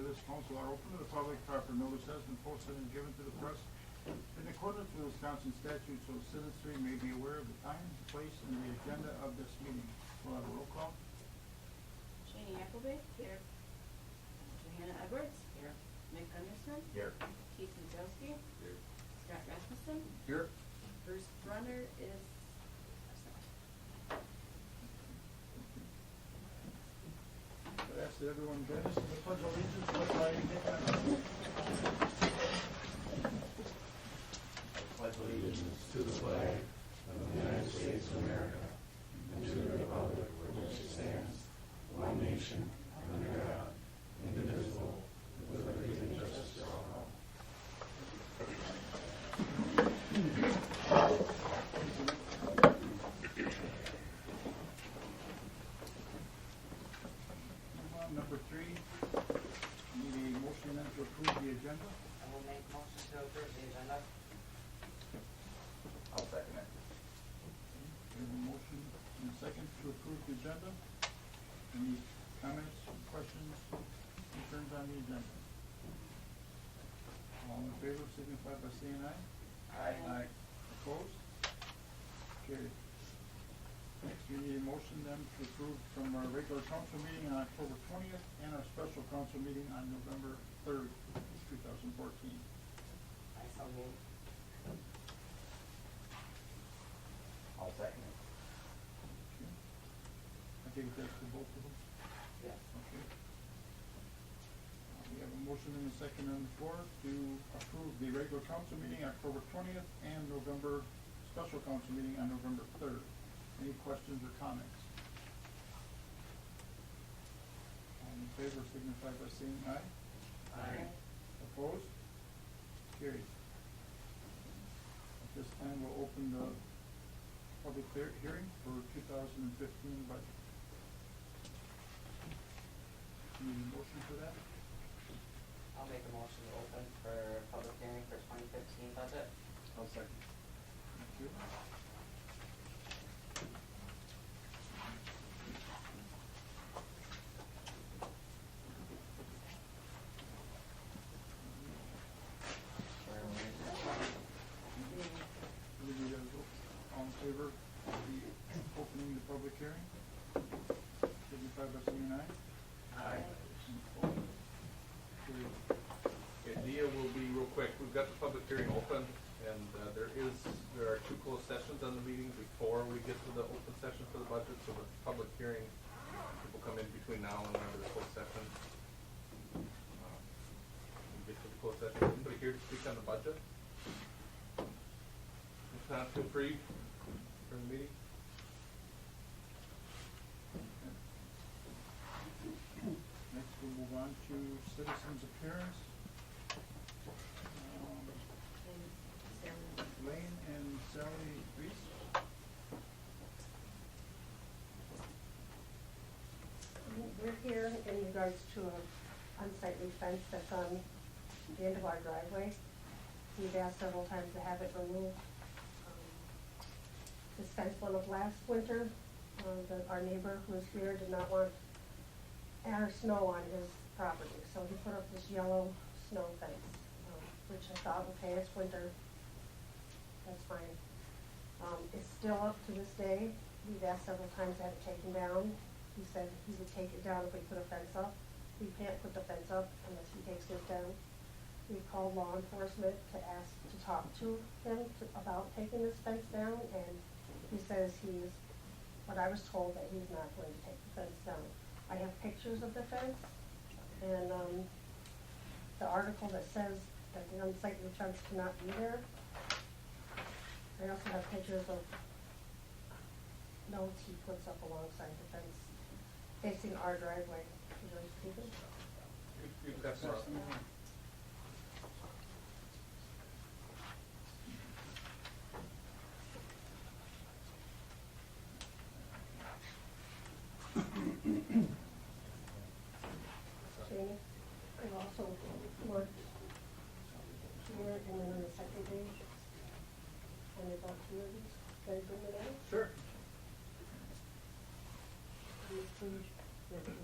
this council are open to the public. Proper notice has been posted and given to the press in accordance with Wisconsin statute, so citizenry may be aware of the time, place, and the agenda of this meeting. We'll have a roll call. Shani Appleby. Here. Johanna Edwards. Here. Nick Gunderson. Here. Keith Mazelski. Here. Scott Rasmussen. Here. Bruce Brunner is absent. I ask that everyone join us in the pledge of allegiance led by Nick Gunderson. Pledge allegiance to the flag of the United States of America and to the republic for which it stands, one nation, under God, indivisible, with liberty and justice for all. Number 3, need a motion then to approve the agenda. I will make motion to approve the agenda. I'll second it. We have a motion and a second to approve the agenda. Any comments, questions, concerns on the agenda? All in favor signify by saying aye. Aye. Opposed? Carried. Next, we need a motion then to approve from our regular council meeting on October 20th and our special council meeting on November 3rd, 2014. I so move. I'll second it. Okay. I think that's for both of them. Yes. Okay. We have a motion and a second on the floor to approve the regular council meeting October 20th and November special council meeting on November 3rd. Any questions or comments? All in favor signify by saying aye. Aye. Opposed? Carried. At this time, we'll open the public hearing for 2015 budget. Need a motion for that? I'll make a motion to open for public hearing for 2015 budget. I'll second. Thank you. All in favor of the opening the public hearing? Signify by saying aye. Aye. Opposed? Carried. Okay, Dia will be real quick. We've got the public hearing open, and there are 2 closed sessions on the meeting before we get to the open session for the budget, so the public hearing, people come in between now and whenever the closed session. We get to the closed session. Anybody here to speak on the budget? If not, feel free during the meeting. Next, we'll move on to citizens' appearance. Lane and Sally Reese. We're here in regards to an unsightly fence that's on the end of our driveway. We've asked several times to have it removed. This fence went up last winter. Our neighbor who was here did not want our snow on his property, so he put up this yellow snow fence, which I thought, okay, it's winter, that's fine. It's still up to this day. We've asked several times to have it taken down. He said he would take it down if we put a fence up. We can't put the fence up unless he takes it down. We called law enforcement to ask to talk to him about taking this fence down, and he says but I was told that he's not going to take the fence down. I have pictures of the fence, and the article that says that the unsightly fence cannot be there. I also have pictures of notes he puts up alongside the fence facing our driveway. Would you like to see them? You've got some. Jamie, I've also worked here, and then on the second page, only about 2 of these. Can I bring it in? Sure. This page, that page.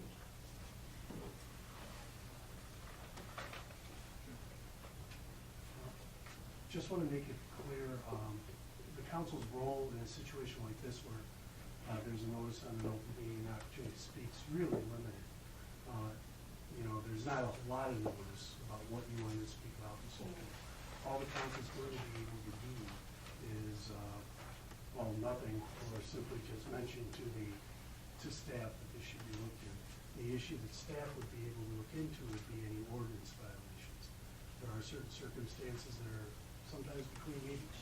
just want to make it clear, the council's role in a situation like this where there's a notice on an open meeting, opportunity to speak, is really limited. You know, there's not a lot of notice about what you want to speak about and so forth. All the council's going to be able to do is, well, nothing, or simply just mention to staff that this should be looked at. The issue that staff would be able to look into would be any ordinance violations. There are certain circumstances that are sometimes between meetings,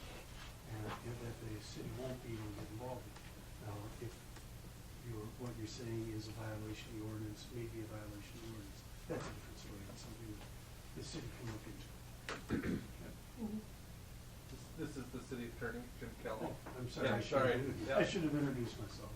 and that the city won't be able to get involved in. Now, if what you're saying is a violation of the ordinance, maybe a violation of the ordinance, that's a different story. That's something that the city can look into. This is the city attorney, Jim Kelly. I'm sorry, Yeah, I sorry. Yeah. should have introduced myself.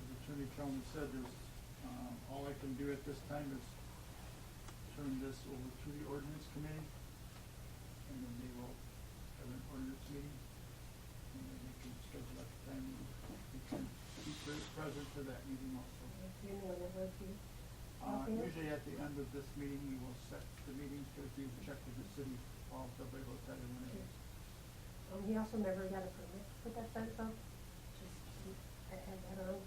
As Attorney Kelly said, there's, all I can do at this time is turn this over to the ordinance committee, and then they will have an ordinance meeting, and then they can schedule at the time, we can be present to that meeting also. Do you know when it would be? Usually at the end of this meeting, we will set the meetings, because we've checked with the city, all of the regular time when it is. He also never got a permit to put that fence up, just, I had that on.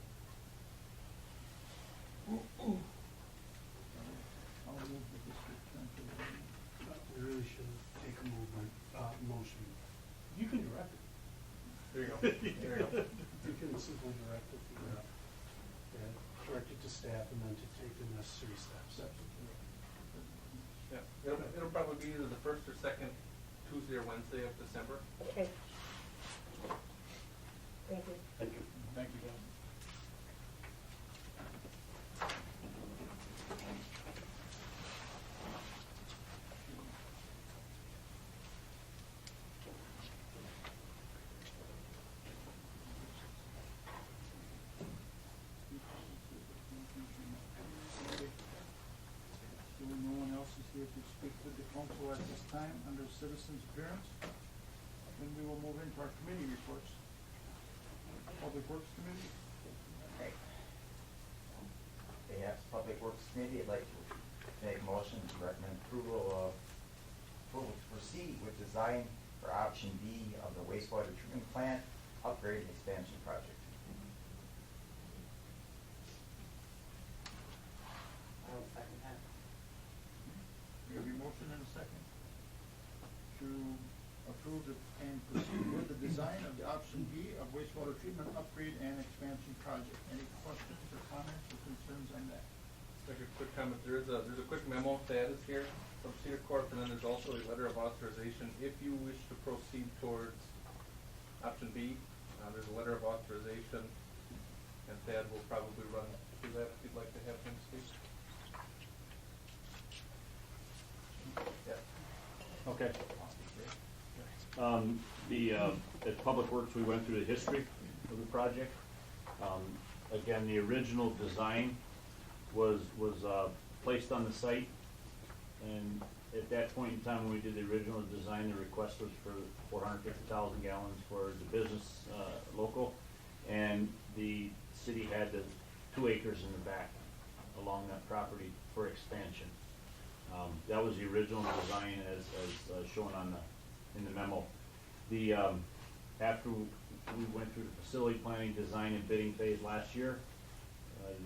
I'll move the district turn to the ordinance. We really should take a motion. You can direct it. There you go. There you go. You can simply direct it, direct it to staff and then to take the necessary steps. Yeah, it'll probably be either the first or second Tuesday or Wednesday of December. Okay. Thank you. Thank you. Thank you, guys. No one else is here to speak with the council at this time under citizens' appearance. Then we will move into our committee reports. Public Works Committee. Okay. Yes, Public Works Committee, I'd like to make a motion to recommend approval to proceed with design for option B of the wastewater treatment plant upgrade and expansion project. I will second that. We have a motion and a second to approve and proceed with the design of the option B of wastewater treatment upgrade and expansion project. Any questions or comments or concerns on that? Make a quick comment, there's a quick memo, Thad is here from Cedar Corp, and then there's also a letter of authorization if you wish to proceed towards option B. There's a letter of authorization, and Thad will probably run through that if you'd like to have him speak. Yeah. Okay. At Public Works, we went through the history of the project. Again, the original design was placed on the site, and at that point in time, when we did the original design, the request was for 450,000 gallons for the business local, and the city had the 2 acres in the back along that property for expansion. That was the original design as shown in the memo. After we went through the facility planning, design, and bidding phase last year,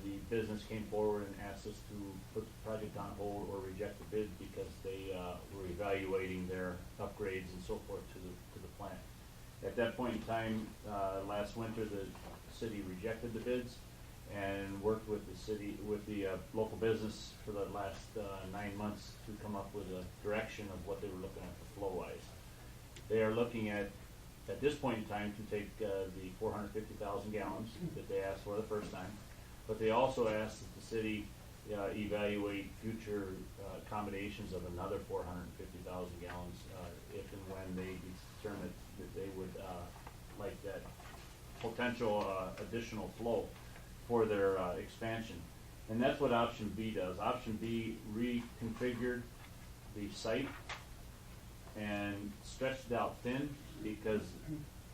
the business came forward and asked us to put the project on hold or reject the bid because they were evaluating their upgrades and so forth to the plant. At that point in time, last winter, the city rejected the bids and worked with the city, with the local business for the last 9 months to come up with a direction of what they were looking at for flow-wise. They are looking at this point in time, to take the 450,000 gallons that they asked for the first time, but they also asked that the city evaluate future accommodations of another 450,000 gallons if and when they determine that they would like that potential additional flow for their expansion. And that's what option B does. Option B reconfigured the site and stretched it out thin, because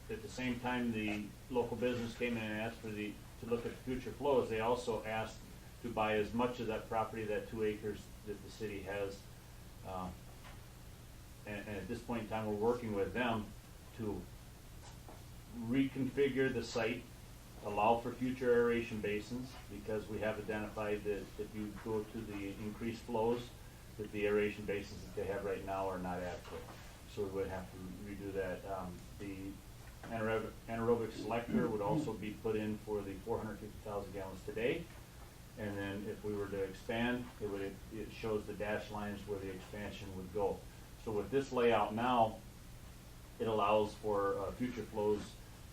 at the same time the local business came in and asked to look at future flows, they also asked to buy as much of that property, that 2 acres that the city has. And at this point in time, we're working with them to reconfigure the site, allow for future aeration basins, because we have identified that if you go to the increased flows, that the aeration basins that they have right now are not adequate. So we would have to redo that. The anaerobic selector would also be put in for the 450,000 gallons today. And then if we were to expand, it shows the dashed lines where the expansion would go. So with this layout now, it allows for future flows,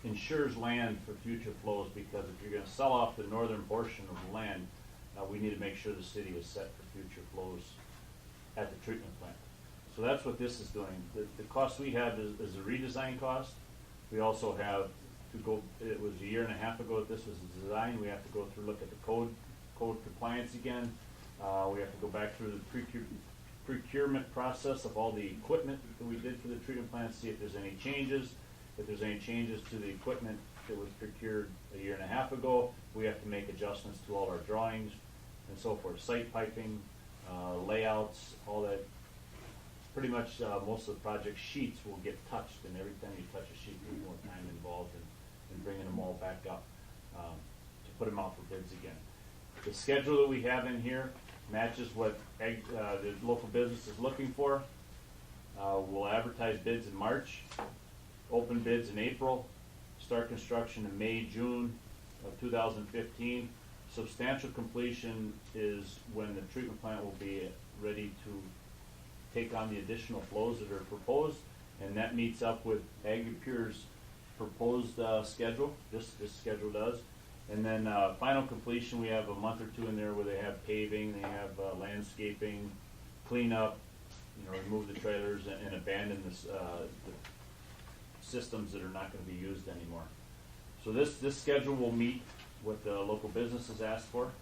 ensures land for future flows, because if you're going to sell off the northern portion of the land, we need to make sure the city is set for future flows at the treatment plant. So that's what this is doing. The cost we have is a redesign cost. We also have to go, it was 1.5 years ago that this was designed. We have to go through, look at the code compliance again. We have to go back through the procurement process of all the equipment that we did for the treatment plant, see if there's any changes. If there's any changes to the equipment that was procured 1.5 years ago, we have to make adjustments to all our drawings and so forth. Site piping, layouts, all that. Pretty much most of the project sheets will get touched, and every time you touch a sheet, there's more time involved in bringing them all back up to put them out for bids again. The schedule that we have in here matches what the local business is looking for. We'll advertise bids in March, open bids in April, start construction in May, June of 2015. Substantial completion is when the treatment plant will be ready to take on the additional flows that are proposed, and that meets up with AgriPure's proposed schedule. This schedule does. And then final completion, we have a month or 2 in there where they have paving, they have landscaping, cleanup, remove the trailers and abandon the systems that are not going to be used anymore. So this schedule will meet what the local businesses asked for.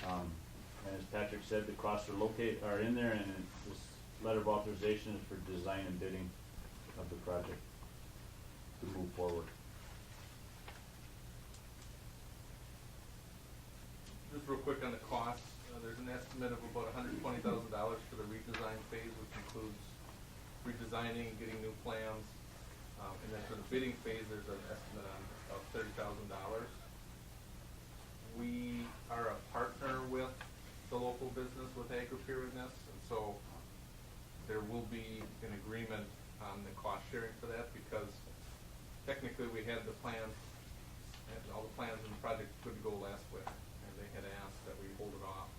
And as Patrick said, the costs are in there, and this letter of authorization is for design and bidding of the project to move forward. Just real quick on the costs, there's an estimate of about $120,000 for the redesign phase, which includes redesigning, getting new plans. And then for the bidding phase, there's an estimate of $30,000. We are a partner with the local business, with AgriPure in this, and so there will be an agreement on the cost sharing for that, because technically we had the plans, and all the plans in the project good to go last winter, and they had asked that we hold it off,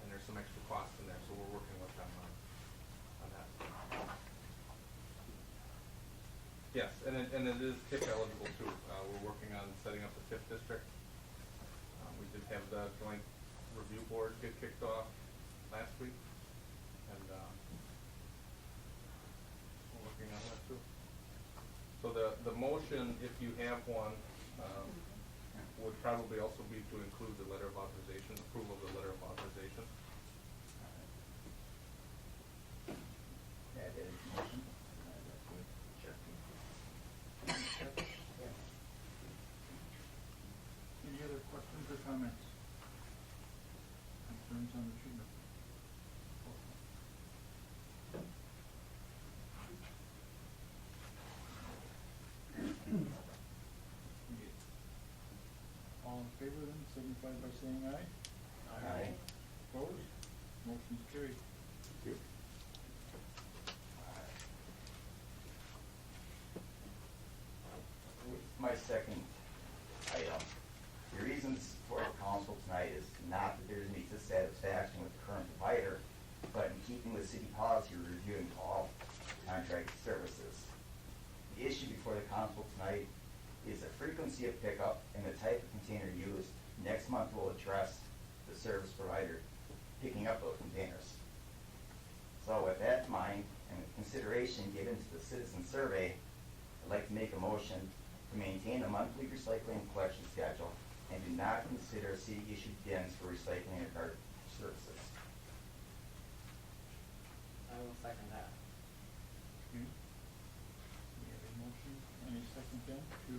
and there's some extra costs in there, so we're working with them on that. Yes, and it is TIF eligible too. We're working on setting up the TIF district. We did have the joint review board get kicked off last week, and we're working on that too. So the motion, if you have one, would probably also be to include the letter of authorization, approval of the letter of authorization. That is motion. Sure. Any other questions or comments? Concerns on the treatment? All in favor then signify by saying aye. Aye. Opposed? Motion's carried. Thank you. My second item, the reasons for the council tonight is not that there's any dissatisfaction with the current provider, but in keeping with city policy, we're reviewing all contracted services. The issue before the council tonight is the frequency of pickup and the type of container used. Next month we'll address the service provider picking up those containers. So with that in mind, and with consideration given to the citizen survey, I'd like to make a motion to maintain a monthly recycling collection schedule and do not consider city-issued bins for recycling or garbage services. I will second that. Okay. We have a motion and a second then to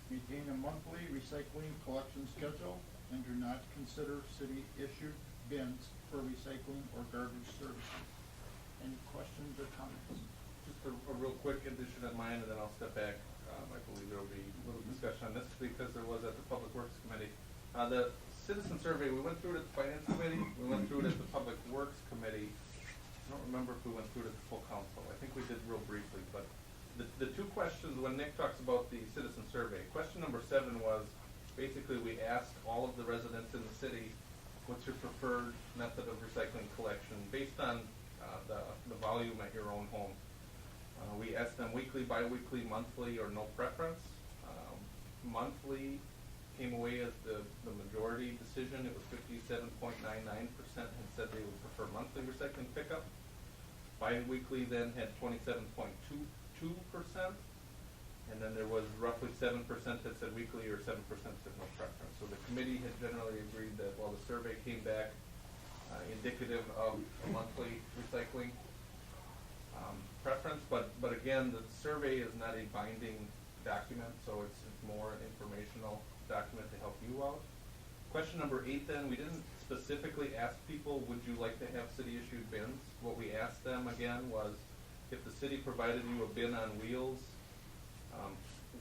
maintain a monthly recycling collection schedule and do not consider city-issued bins for recycling or garbage services. Any questions or comments? Just a real quick addition on mine, and then I'll step back. I believe there will be a little discussion on this because there was at the Public Works Committee. The citizen survey, we went through it at the Finance Committee, we went through it at the Public Works Committee. I don't remember if we went through it at the full council. I think we did real briefly, but the two questions, when Nick talks about the citizen survey, question number 7 was, basically we asked all of the residents in the city, what's your preferred method of recycling collection based on the volume at your own home. We asked them weekly, bi-weekly, monthly, or no preference. Monthly came away as the majority decision. It was 57.99% had said they would prefer monthly recycling pickup. Bi-weekly then had 27.22%, and then there was roughly 7% that said weekly or 7% said no preference. So the committee had generally agreed that while the survey came back indicative of a monthly recycling preference, but again, the survey is not a binding document, so it's more an informational document to help you out. Question number 8 then, we didn't specifically ask people, would you like to have city-issued bins? What we asked them again was, if the city provided you a bin on wheels,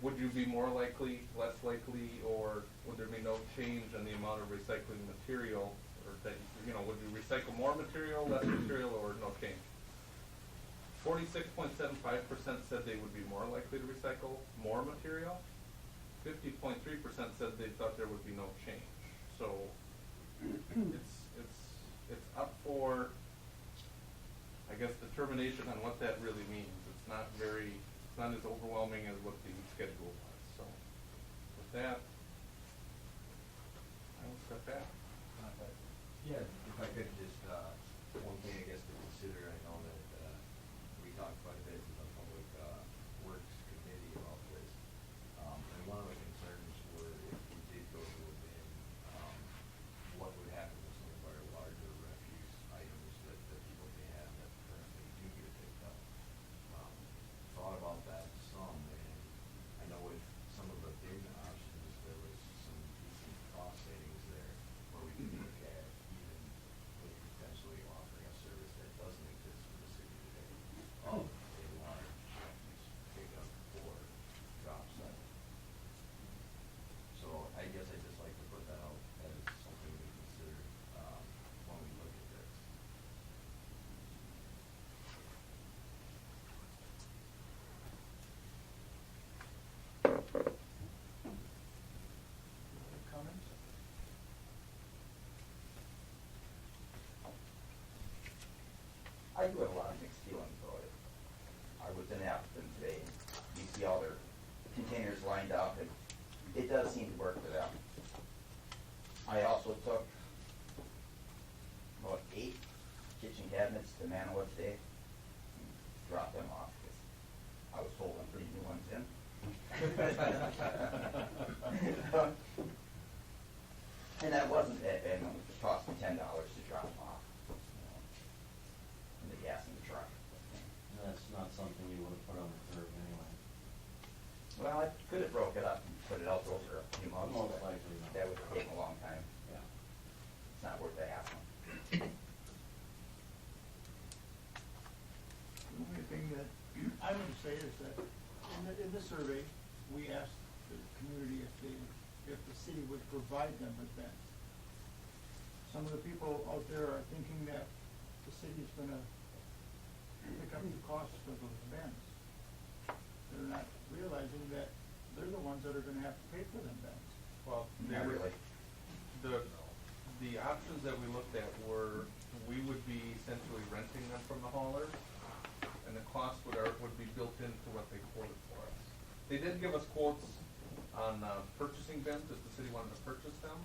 would you be more likely, less likely, or would there be no change in the amount of recycling material? Or that, would you recycle more material, less material, or no change? 46.75% said they would be more likely to recycle more material. 50.3% said they thought there would be no change. So it's up for, I guess, determination on what that really means. It's not as overwhelming as what the schedule was. So with that, I will step back. Yeah, if I could just, one thing I guess to consider, I know that we talked quite a bit with the Public Works Committee about this. And one of the concerns were if we did go to a bin, what would happen with some of our larger refuse items that people may have that currently do get picked up. Thought about that some, and I know with some of the bin options, there was some decent cost savings there where we could look at even maybe potentially offering a service that doesn't exist for the city today of a large refuse pickup or drop site. So I guess I'd just like to put that out as something to consider when we look at this. Comments? I do have a lot of mixed feelings about it. I was in Appleton today, and you see all their containers lined up, and it does seem to work for them. I also took about 8 kitchen cabinets to Manawa today, and dropped them off, because I was told I'm putting new ones in. And that wasn't that bad, it cost me $10 to drop them off. And the gas in the truck. That's not something you would have put on the curb anyway. Well, I could have broke it up and put it out over a few months. Most but likely not. that would have taken a long time. Yeah. It's not worth the hassle. The only thing that I would say is that in the survey, we asked the community if they if the city would provide them with bins. Some of the people out there are thinking that the city's gonna pick up the cost of those bins. They're not realizing that they're the ones that are gonna have to pay for them bins. Well, Not really. the options that we looked at were, we would be essentially renting them from the haulers, and the cost would be built into what they quoted for us. They did give us quotes on purchasing bins if the city wanted to purchase them,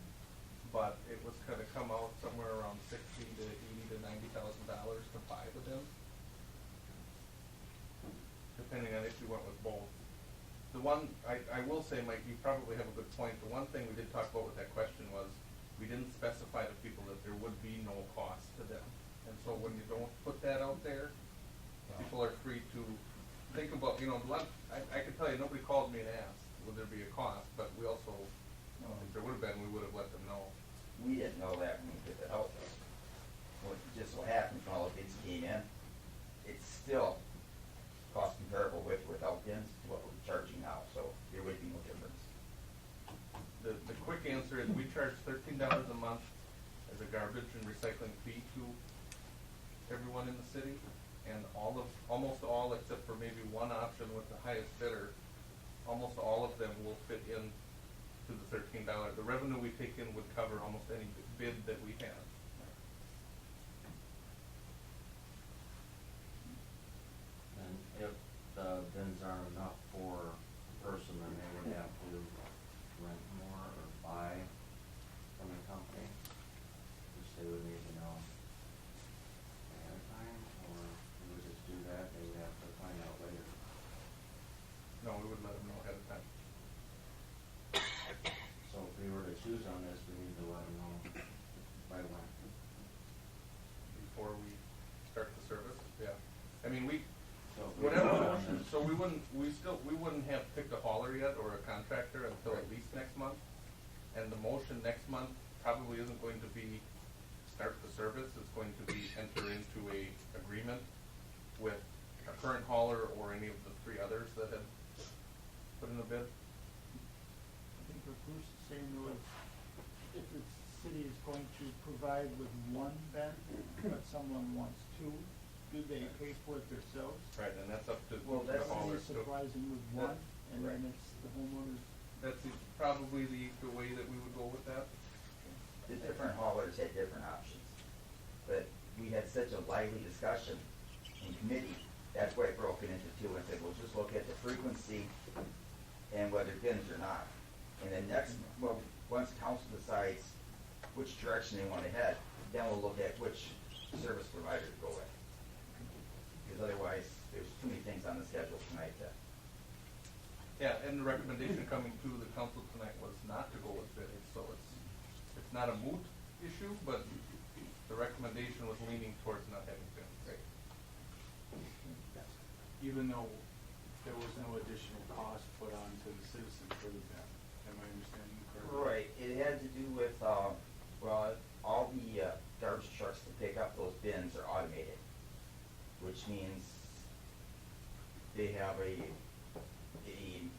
but it was gonna come out somewhere around $60,000 to $80,000 to $90,000 to buy the bins, depending on if you went with both. The one, I will say, Mike, you probably have a good point. The one thing we did talk about with that question was, we didn't specify to people that there would be no cost to them. And so when you don't put that out there, people are free to think about, I can tell you, nobody called me and asked, would there be a cost? But we also, if there would have been, we would have let them know. We didn't know that when we put it out there. What just so happened, when all the bids came in, it's still cost comparable with without bins to what we're charging now, so there would be no difference. The quick answer is we charge $13 a month as a garbage and recycling fee to everyone in the city, and almost all except for maybe one option with the highest bidder, almost all of them will fit in to the $13. The revenue we take in would cover almost any bid that we have. And if the bins aren't enough for a person, then they would have to rent more or buy from the company, which they would need to know ahead of time, or we would just do that, they would have to find out later. No, we would let them know ahead of time. So if we were to choose on this, we need to let them know right away. Before we start the service, yeah. I mean, So if we whatever vote on motion, this- so we wouldn't have picked a hauler yet or a contractor until at least next month. And the motion next month probably isn't going to be start the service, it's going to be enter into a agreement with a current hauler or any of the three others that had put in a bid. I think what Bruce is saying was, if the city is going to provide with one bin, but someone wants two, do they pay for it themselves? Right, and that's up to Well, the that's Or hauler. they supplies them with one, and then Right. it's the homeowners? That's probably the way that we would go with that. The different haulers had different options, but we had such a lively discussion in committee, that's why it broke it into two, and said, we'll just look at the frequency and whether bins or not. And then once council decides which direction they want to head, then we'll look at which service provider to go with. Because otherwise, there's too many things on the schedule tonight that. Yeah, and the recommendation coming to the council tonight was not to go with bidding, so it's not a moot issue, but the recommendation was leaning towards not having bids. Right. Even though there was no additional cost put on to the citizens for the bin, am I understanding correctly? Right, it had to do with, all the garbage trucks to pick up those bins are automated, which means they have a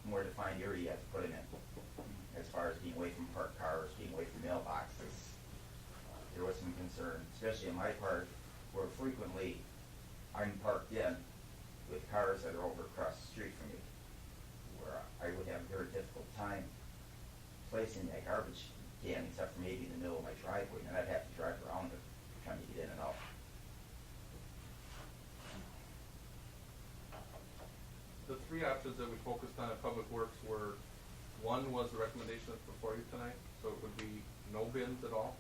more defined area you have to put them in, as far as being away from parked cars, being away from mailboxes. There was some concern, especially in my part, where frequently I'm parked in with cars that are over across the street from you, where I would have a very difficult time placing that garbage can, except for maybe in the middle of my driveway, and I'd have to drive around it, trying to get in and out. The three options that we focused on at Public Works were, one was the recommendation that's before you tonight, so it would be no bins at all.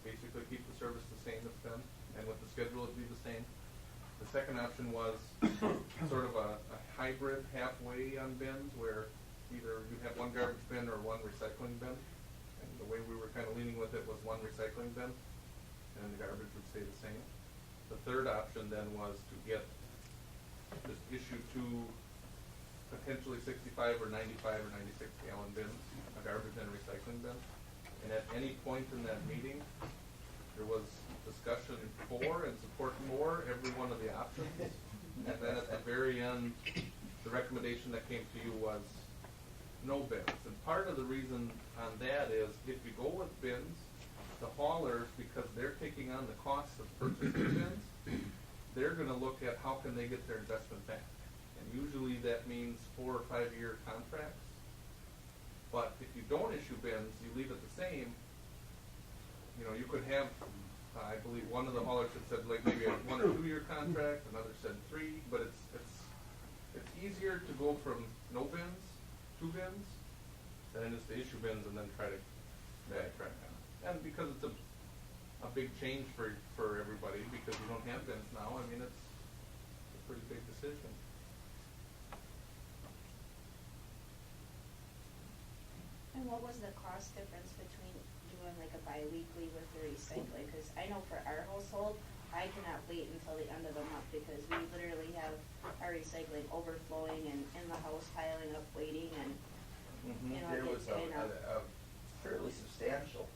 Basically keep the service the same that's been, and with the schedule it'd be the same. The second option was sort of a hybrid halfway on bins, where either you'd have one garbage bin or one recycling bin. And the way we were kind of leaning with it was one recycling bin, and the garbage would stay the same. The third option then was to just issue two potentially 65 or 95 or 96 gallon bins, a garbage and a recycling bin. And at any point in that meeting, there was discussion for and support for every one of the options. And then at the very end, the recommendation that came to you was no bins. And part of the reason on that is if you go with bins, the haulers, because they're taking on the cost of purchasing bins, they're gonna look at how can they get their investment back. And usually that means 4 or 5 year contracts. But if you don't issue bins, you leave it the same, you know, you could have, I believe one of the haulers had said like maybe a 1 or 2 year contract, another said 3, but it's easier to go from no bins to bins than it is to issue bins and then try to backtrack on it. And because it's a big change for everybody, because we don't have bins now, I mean, it's a pretty big decision. And what was the cost difference between doing like a bi-weekly with the recycling? Because I know for our household, I cannot wait until the end of the month because we literally have our recycling overflowing and in the house piling up waiting and, you know, There was it's kind of. a fairly substantial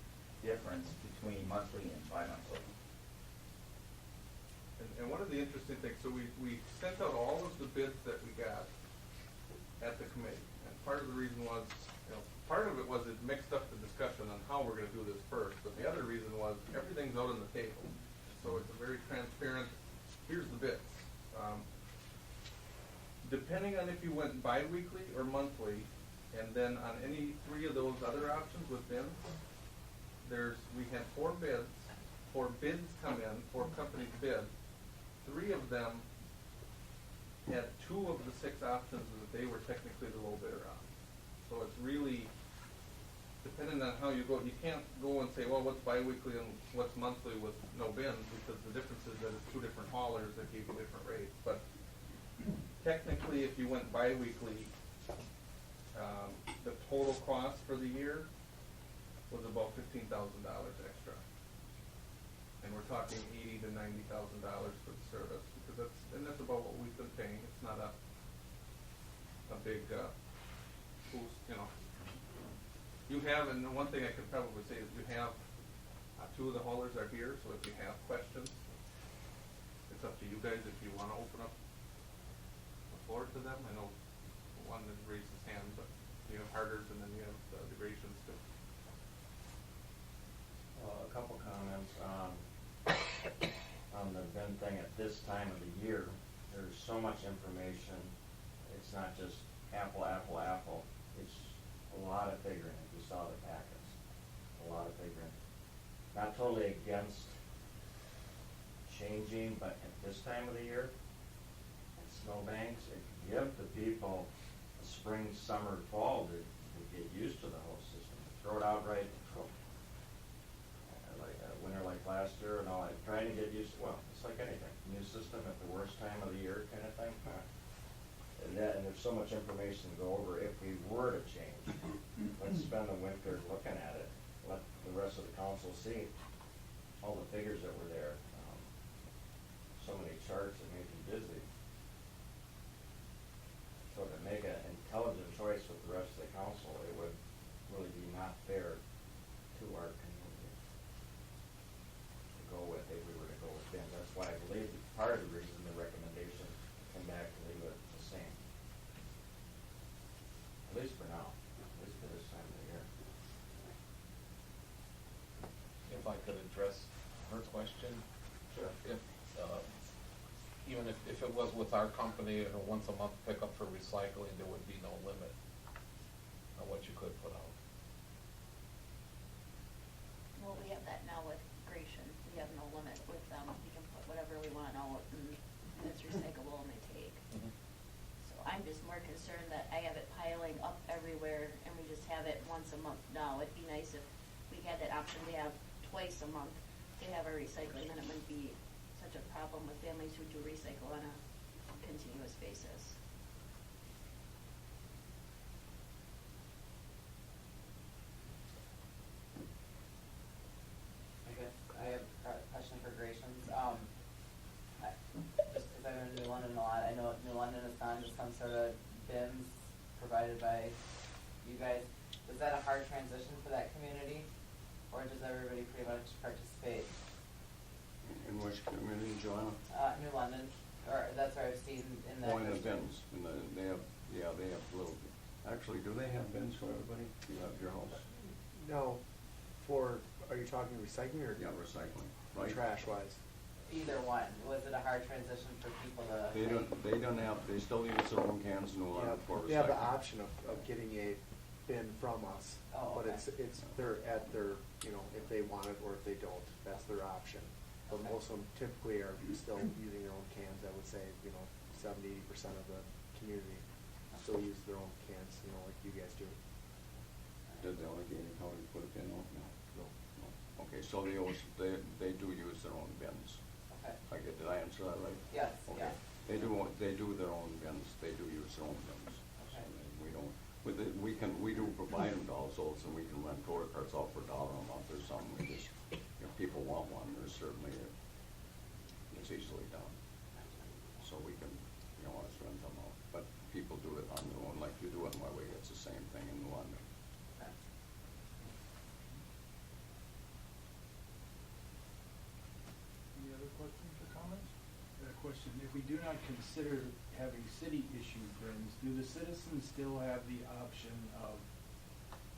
difference between monthly and bi-monthly. And one of the interesting things, so we sent out all of the bids that we got at the committee. And part of the reason was, you know, part of it was it mixed up the discussion on how we're gonna do this first. But the other reason was everything's out on the table. So it's a very transparent, here's the bids. Depending on if you went bi-weekly or monthly, and then on any 3 of those other options with bins, we had 4 bids, 4 bids come in, 4 companies bid. 3 of them had 2 of the 6 options that they were technically the low bidder on. So it's really, depending on how you go, you can't go and say, well, what's bi-weekly and what's monthly with no bins, because the difference is that it's 2 different haulers that gave you different rates. But technically, if you went bi-weekly, the total cost for the year was about $15,000 extra. And we're talking $80,000 to $90,000 for the service, because that's about what we've been paying. It's not a big boost, you know. You have, and the one thing I could probably say is you have, 2 of the haulers are here, so if you have questions, it's up to you guys if you wanna open up the floor to them. I know one that raised his hand, but you have Harders and then you have the Grations too. A couple comments on the bin thing. At this time of the year, there's so much information. It's not just apple, apple, apple. It's a lot of figuring. You saw the packets. A lot of figuring. Not totally against changing, but at this time of the year, at snowbanks, it give the people a spring, summer, fall to get used to the whole system. Throw it out right, like a winter like last year, and all. I'm trying to get used to, well, it's like anything, new system at the worst time of the year kind of thing. And there's so much information to go over. If we were to change, let's spend the winter looking at it. Let the rest of the council see all the figures that were there. So many charts that made you dizzy. So to make an intelligent choice with the rest of the council, it would really be not fair to our community to go with, if we were to go with them. That's why I believe part of the reason the recommendation came back to leave it the same. At least for now, at least for this time of the year. If I could address her question. Sure. If, even if it was with our company and a once a month pickup for recycling, there would be no limit on what you could put out. Well, we have that now with Gratian. We have no limit with them. We can put whatever we want out and it's recyclable and they take. Mhm. So I'm just more concerned that I have it piling up everywhere and we just have it once a month now. It'd be nice if we had that option to have twice a month to have our recycling, then it wouldn't be such a problem with families who do recycle on a continuous basis. I guess I have a question for Grations. Just because I'm in New London a lot, I know New London has gone to some sort of bins provided by you guys. Is that a hard transition for that community? Or does everybody pretty much participate? In which community, Joanna? New London, or that's where I've seen in the. Oh, in the bins, and they have little, actually, actually, do they have bins for everybody? You have your house? No, are you talking recycling or? Yeah, recycling, right? Trash wise? Either one, was it a hard transition for people to? They don't have, they still use their own cans in New London for recycling. They have the option of getting a bin from us, Oh, but okay. it's, they're at their, if they want it or if they don't, that's their option. But Okay. most of them typically are still using their own cans, I would say, 70-80% of the community still use their own cans, like you guys do. Did the Allegheny County put a bin on? No. No. Okay, so they do use their own bins. Okay, Did I answer that right? yes, Okay. yes. They do their own bins, they do use their own bins. Okay. So we don't, we do provide them to households, and we can rent tour carts out for $1 a month or something. We just, if people want one, there's certainly, it's easily done. So we can, let's rent them out. But people do it on their own, like you do it in my way, it's the same thing in London. Okay. Any other questions or comments? Question, if we do not consider having city-issued bins, do the citizens still have the option of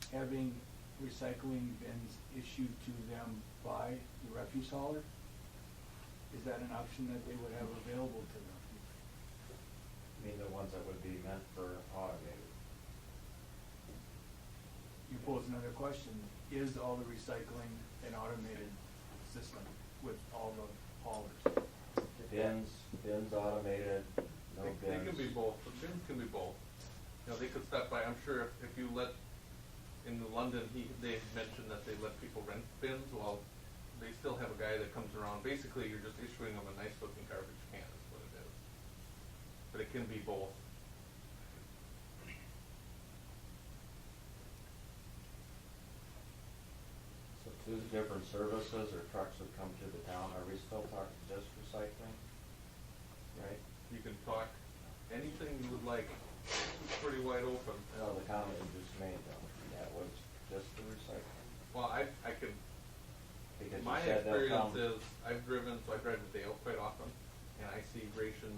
having recycling bins issued to them by the refuse hauler? Is that an option that they would have available to them? I mean, the ones that would be meant for automated. You pose another question, is all the recycling an automated system with all the haulers? Bins automated, no bins. They can be both, the bins can be both. They could stop by, I'm sure if you let, in London, they mentioned that they let people rent bins, well, they still have a guy that comes around, basically you're just issuing them a nice looking garbage can is what it is. But it can be both. So two different services or trucks would come to the town, are we still talking just recycling? Right? You can talk anything you would like, it's pretty wide open. No, the comment you just made though, that was just the recycling. Well, I could, Because my you said they'll experience come. is, I've driven, so I drive to Dale quite often, and I see ration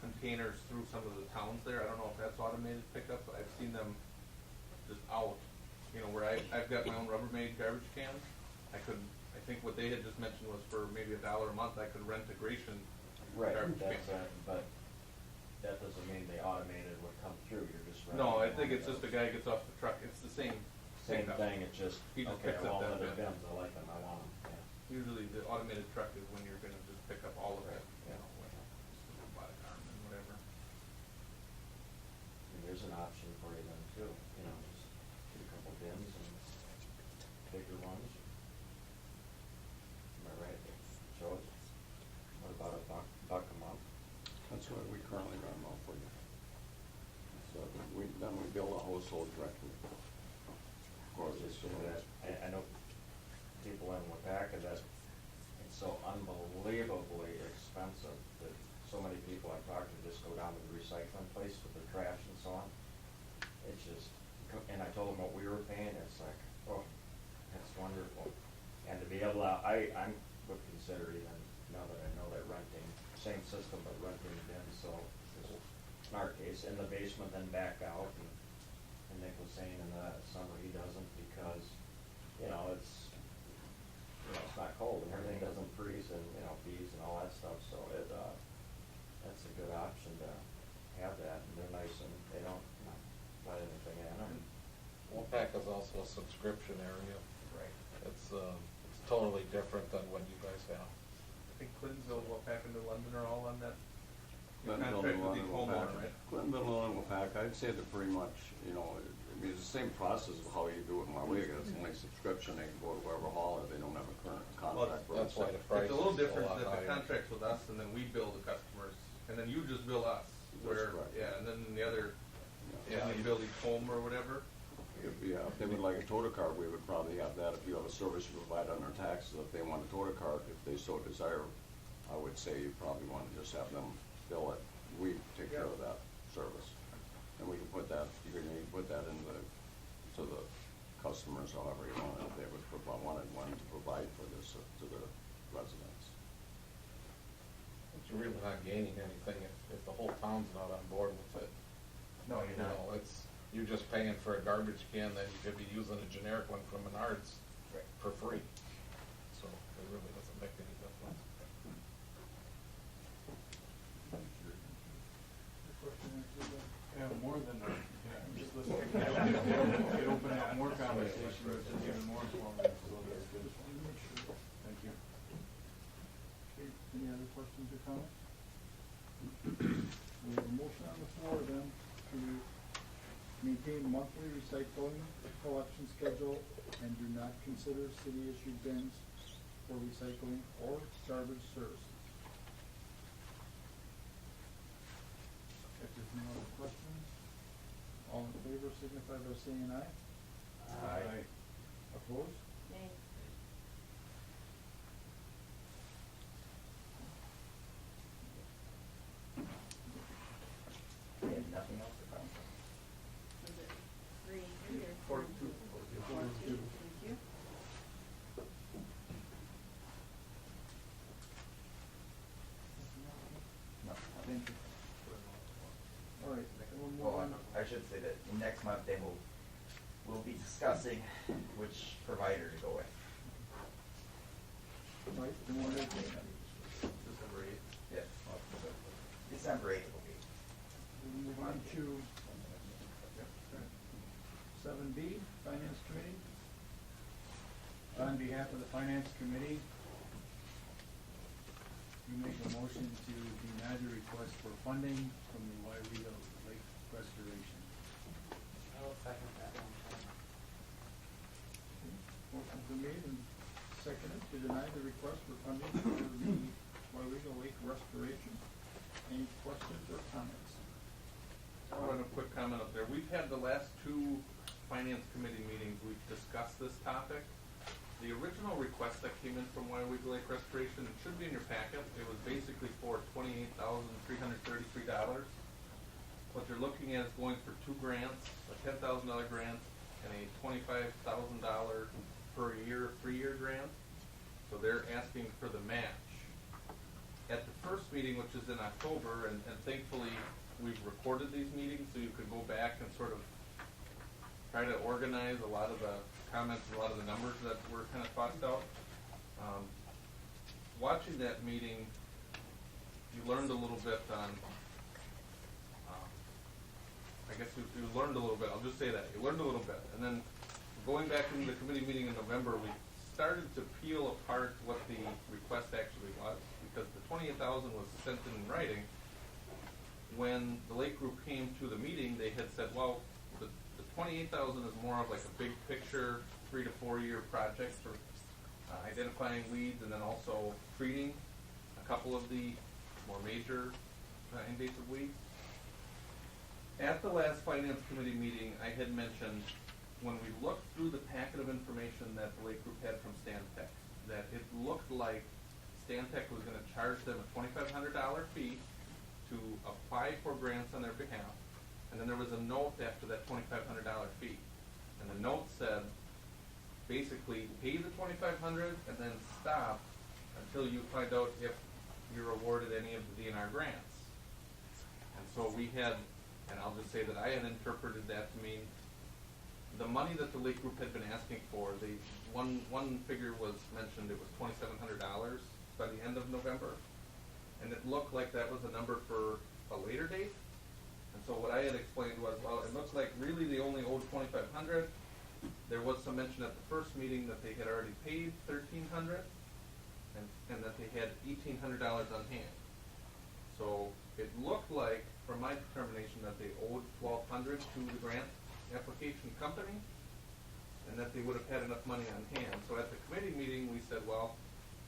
containers through some of the towns there. I don't know if that's automated pickup, but I've seen them just out, where I've got my own Rubbermaid garbage cans. I think what they had just mentioned was for maybe $1 a month, I could rent a ration Right, garbage can. but that doesn't mean they automated would come through, you're just renting. No, I one think of it's just those. the guy gets off the truck, it's the same Same pickup. thing, it's just, He just okay, picks I up want that one of the bin. bins, I like them, I want them, yeah. Usually the automated truck is when you're gonna just pick up all of it, Yeah. by the arm and whatever. And there's an option for you then too, just get a couple bins and bigger ones. Am I right, Joe? What about $1 a month? That's what we currently run them out for you. So then we bill a household directly. Of course, it's So that, I know people in Wapaka that it's so unbelievably expensive that so many people I've talked to just go down to the recycling place with their trash and so on. It's just, and I told them what we were paying, it's like, oh, that's wonderful. And to be able to, I would consider even, now that I know that renting, same system, but renting bins, so in our case, in the basement, then back out, and Nick was saying in the summer he doesn't because, it's not cold and everything doesn't freeze and, bees and all that stuff, so that's a good option to have that, and they're nice and they don't let anything in them. Wapaka is also a subscription area. Right. It's totally different than what you guys have. I think Clintonville, Wapaka, and New London are all on that Clintonville, contract New with each London, homeowner, Wapaka. right? Clintonville, New London, Wapaka, I'd say they're pretty much, it's the same process of how you do it in my way. It's only subscription, they can go to wherever hauler, they don't have a current contract. for That's why the recycling. price It's a little is a different lot that the higher. contract's with us, and then we bill the customers, and then you just bill us, where, correct. yeah, and then the other, Yeah. you bill each home or whatever. If they would like a toter card, we would probably have that if you have a service you provide on their taxes. If they want a toter card, if they so desire, I would say you probably want to just have them bill it. We take care of that service. And we can put that, you can put that to the customers however you want, if they would wanted one to provide for this to the residents. But you're really not gaining anything if the whole town's not on board with it. No, you're not. It's you're just paying for a garbage can that you could be using a generic one from Menards Right. for free. So it really doesn't make any difference. Yeah, more than, I'm just listening. It opened up more conversation, which is even more informative, so that's good. Just wanted to make sure. Thank you. Okay, any other questions or comments? We have a motion on the floor then to maintain monthly recycling collection schedule and do not consider city-issued bins for recycling or garbage services. If there's no other questions, all in favor signify by saying aye. Aye. Opposed? Nay. We have nothing else to come. Was it 3-3 or 4-2. 4-2. Thank you. No. Thank you. All right, we'll move Well, on. I should say that next month they we'll be discussing which provider to go with. Right, then we'll move December 8th. Yes. December 8th will be. we'll move on to 7B, Finance Committee. On behalf of the Finance Committee, we make a motion to deny the request for funding from the Wairega Lake Restoration. I will second that one. Motion's been made and seconded to deny the request for funding for the Wairega Lake Restoration. Any questions or comments? I'll run a quick comment up there. We've had the last two finance committee meetings, we've discussed this topic. The original request that came in from Wairega Lake Restoration, it should be in your packet, it was basically for $28,333. What they're looking at is going for two grants, a $10,000 grant and a $25,000 per year, 3-year grant. So they're asking for the match. At the first meeting, which is in October, and thankfully we've recorded these meetings so you could go back and sort of try to organize a lot of the comments and a lot of the numbers that were kind of tossed out. Watching that meeting, you learned a little bit on, I guess you learned a little bit, I'll just say that, you learned a little bit. And then going back into the committee meeting in November, we started to peel apart what the request actually was, because the $28,000 was sent in writing. When the Lake Group came to the meeting, they had said, well, the $28,000 is more of like a big picture, 3 to 4 year project for identifying weeds and then also treating a couple of the more major invasive weeds. At the last Finance Committee meeting, I had mentioned when we looked through the packet of information that the Lake Group had from Stantec, that it looked like Stantec was going to charge them a $2,500 fee to apply for grants on their behalf. And then there was a note after that $2,500 fee. And the note said, basically, pay the $2,500 and then stop until you find out if you're awarded any of the DNR grants. And so we had, and I'll just say that I had interpreted that to mean the money that the Lake Group had been asking for, one figure was mentioned, it was $2,700 by the end of November. And it looked like that was a number for a later date. And so what I had explained was, well, it looks like really they only owed $2,500. There was some mention at the first meeting that they had already paid $1,300 and that they had $1,800 on hand. So it looked like, from my determination, that they owed $1,200 to the grant application company and that they would have had enough money on hand. So at the committee meeting, we said, well,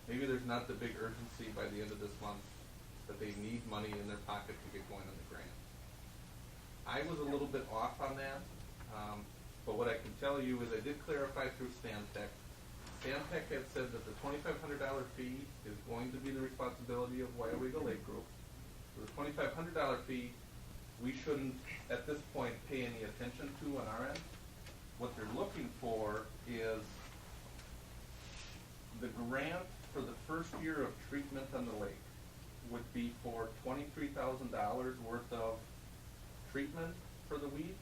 maybe there's not the big urgency by the end of this month that they need money in their pocket to get going on the grant. I was a little bit off on that, but what I can tell you is I did clarify through Stantec. Stantec had said that the $2,500 fee is going to be the responsibility of Wairega Lake Group. So the $2,500 fee, we shouldn't, at this point, pay any attention to on our end. What they're looking for is the grant for the first year of treatment on the lake would be for $23,000 worth of treatment for the weeds.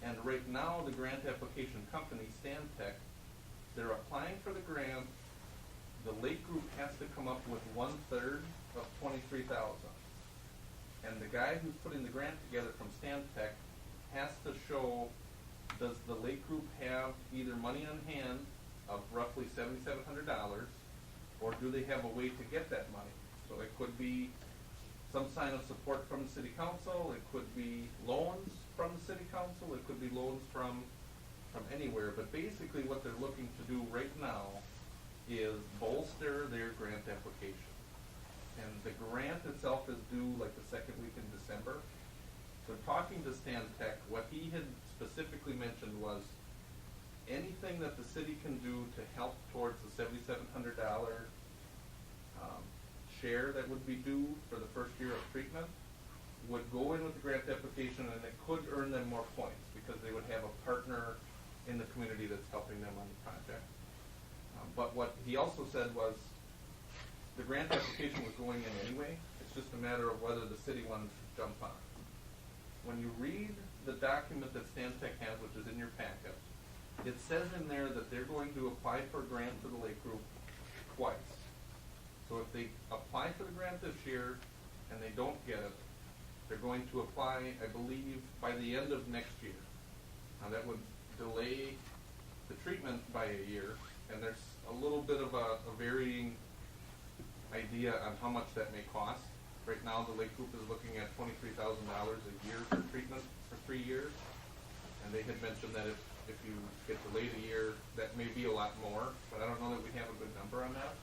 And right now, the grant application company, Stantec, they're applying for the grant. The Lake Group has to come up with 1/3 of $23,000. And the guy who's putting the grant together from Stantec has to show, does the Lake Group have either money on hand of roughly $7,700, or do they have a way to get that money? So it could be some sign of support from the city council, it could be loans from the city council, it could be loans from anywhere, but basically what they're looking to do right now is bolster their grant application. And the grant itself is due like the second week in December. So talking to Stantec, what he had specifically mentioned was anything that the city can do to help towards the $7,700 share that would be due for the first year of treatment would go in with the grant application, and it could earn them more points because they would have a partner in the community that's helping them on the project. But what he also said was the grant application was going in anyway. It's just a matter of whether the city wanted to jump on it. When you read the document that Stantec has, which is in your packet, it says in there that they're going to apply for a grant to the Lake Group twice. So if they apply for the grant this year and they don't get it, they're going to apply, I believe, by the end of next year. Now that would delay the treatment by a year, and there's a little bit of a varying idea on how much that may cost. Right now, the Lake Group is looking at $23,000 a year for treatment for 3 years, and they had mentioned that if you get delayed a year, that may be a lot more, but I don't know that we have a good number on that.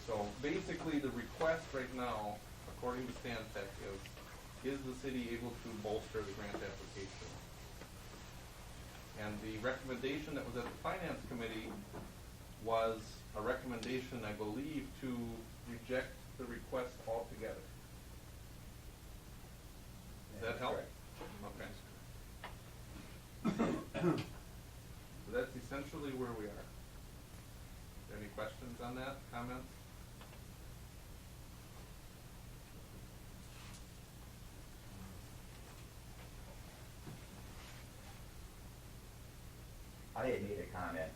So basically, the request right now, according to Stantec, is the city able to bolster the grant application? And the recommendation that was at the Finance Committee was a recommendation, I believe, to reject the request altogether. Does that help? Okay. So that's essentially where we are. Any questions on that, comments? I had made a comment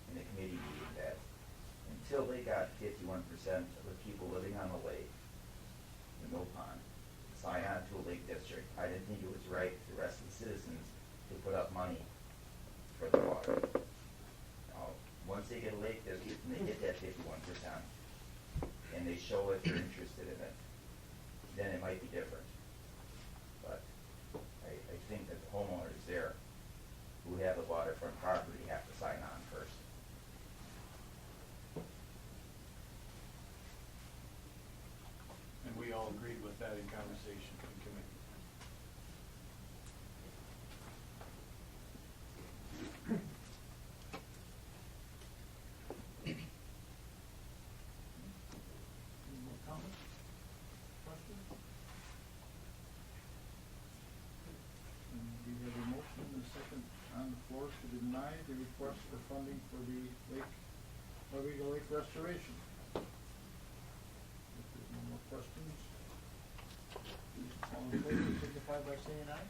in the committee meeting that until they got 51% of the people living on the lake, the Mill Pond, sign on to a lake district, I didn't think it was right for the rest of the citizens to put up money for the water. Now, once they get a lake district and they get that 51%, and they show if they're interested in it, then it might be different. But I think that the homeowners there who have the waterfront property have to sign on first. And we all agreed with that in conversation in committee. Any more comments? Questions? And we have a motion and a second on the floor to deny the request for funding for the lake, Illegal Lake restoration. If there's no more questions, all in favor signify by saying aye.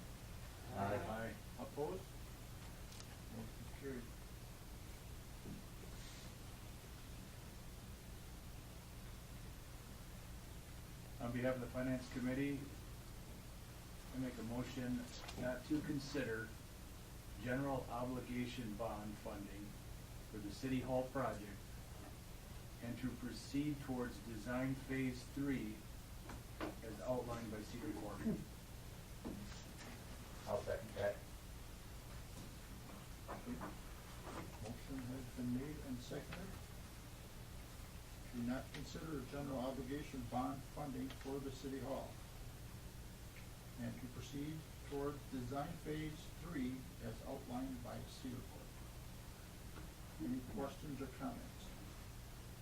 Aye. Opposed? Motion carried. On behalf of the Finance Committee, I make a motion not to consider general obligation bond funding for the City Hall project and to proceed towards design phase 3 as outlined by Cedar Corp. I'll second that. Motion has been made and seconded to not consider general obligation bond funding for the City Hall and to proceed toward design phase 3 as outlined by Cedar Corp. Any questions or comments?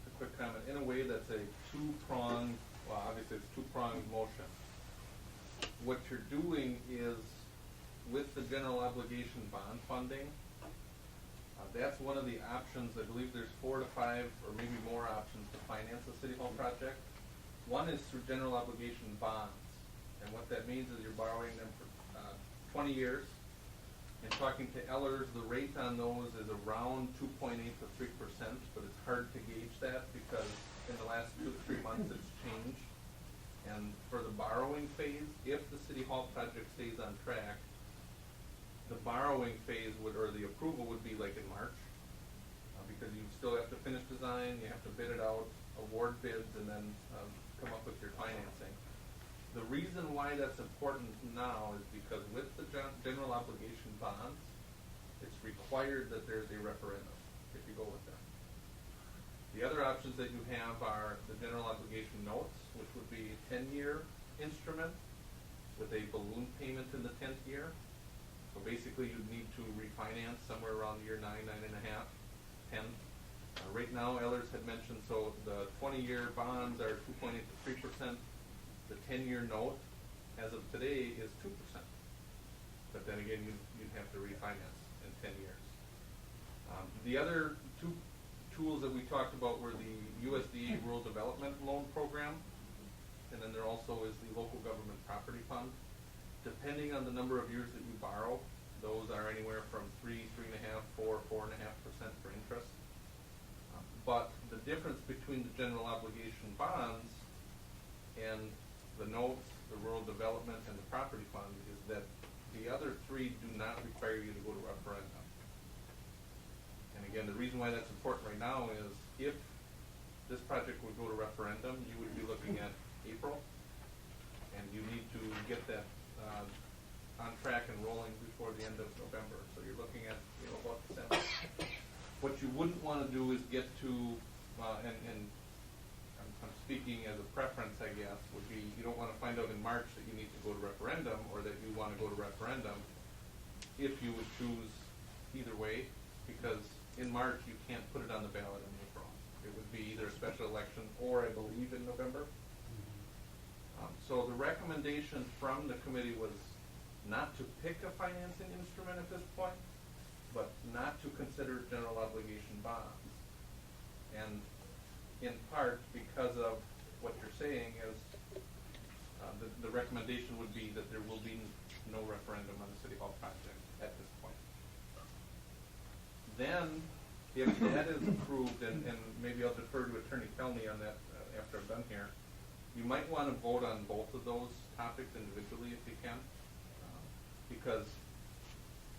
A quick comment. In a way, that's a two-pronged, well, obviously it's two-pronged motion. What you're doing is, with the general obligation bond funding, that's one of the options. I believe there's 4 to 5 or maybe more options to finance the City Hall project. One is through general obligation bonds. And what that means is you're borrowing them for 20 years. In talking to Ellers, the rate on those is around 2.8 to 3%, but it's hard to gauge that because in the last 2 to 3 months it's changed. And for the borrowing phase, if the City Hall project stays on track, the borrowing phase would, or the approval would be like in March, because you still have to finish design, you have to bid it out, award bids, and then come up with your financing. The reason why that's important now is because with the general obligation bonds, it's required that there's a referendum if you go with them. The other options that you have are the general obligation notes, which would be a 10-year instrument with a balloon payment in the 10th year. So basically you'd need to refinance somewhere around year 9, 9.5, 10. Right now, Ellers had mentioned, so the 20-year bonds are 2.8 to 3%. The 10-year note, as of today, is 2%. But then again, you'd have to refinance in 10 years. The other two tools that we talked about were the USDA Rural Development Loan Program, and then there also is the Local Government Property Fund. Depending on the number of years that you borrow, those are anywhere from 3, 3.5, 4, 4.5% for interest. But the difference between the general obligation bonds and the notes, the rural development, and the property fund is that the other three do not require you to go to referendum. And again, the reason why that's important right now is if this project would go to referendum, you would be looking at April, and you need to get that on track and rolling before the end of November. So you're looking at about December. What you wouldn't want to do is get to, and I'm speaking as a preference, I guess, would be you don't want to find out in March that you need to go to referendum or that you want to go to referendum if you would choose either way, because in March you can't put it on the ballot in April. It would be either a special election or, I believe, in November. So the recommendation from the committee was not to pick a financing instrument at this point, but not to consider general obligation bonds. And in part because of what you're saying is the recommendation would be that there will be no referendum on the City Hall project at this point. Then, if that is approved, and maybe I'll defer to Attorney Kelly on that after I'm done here, you might want to vote on both of those topics individually if you can. Because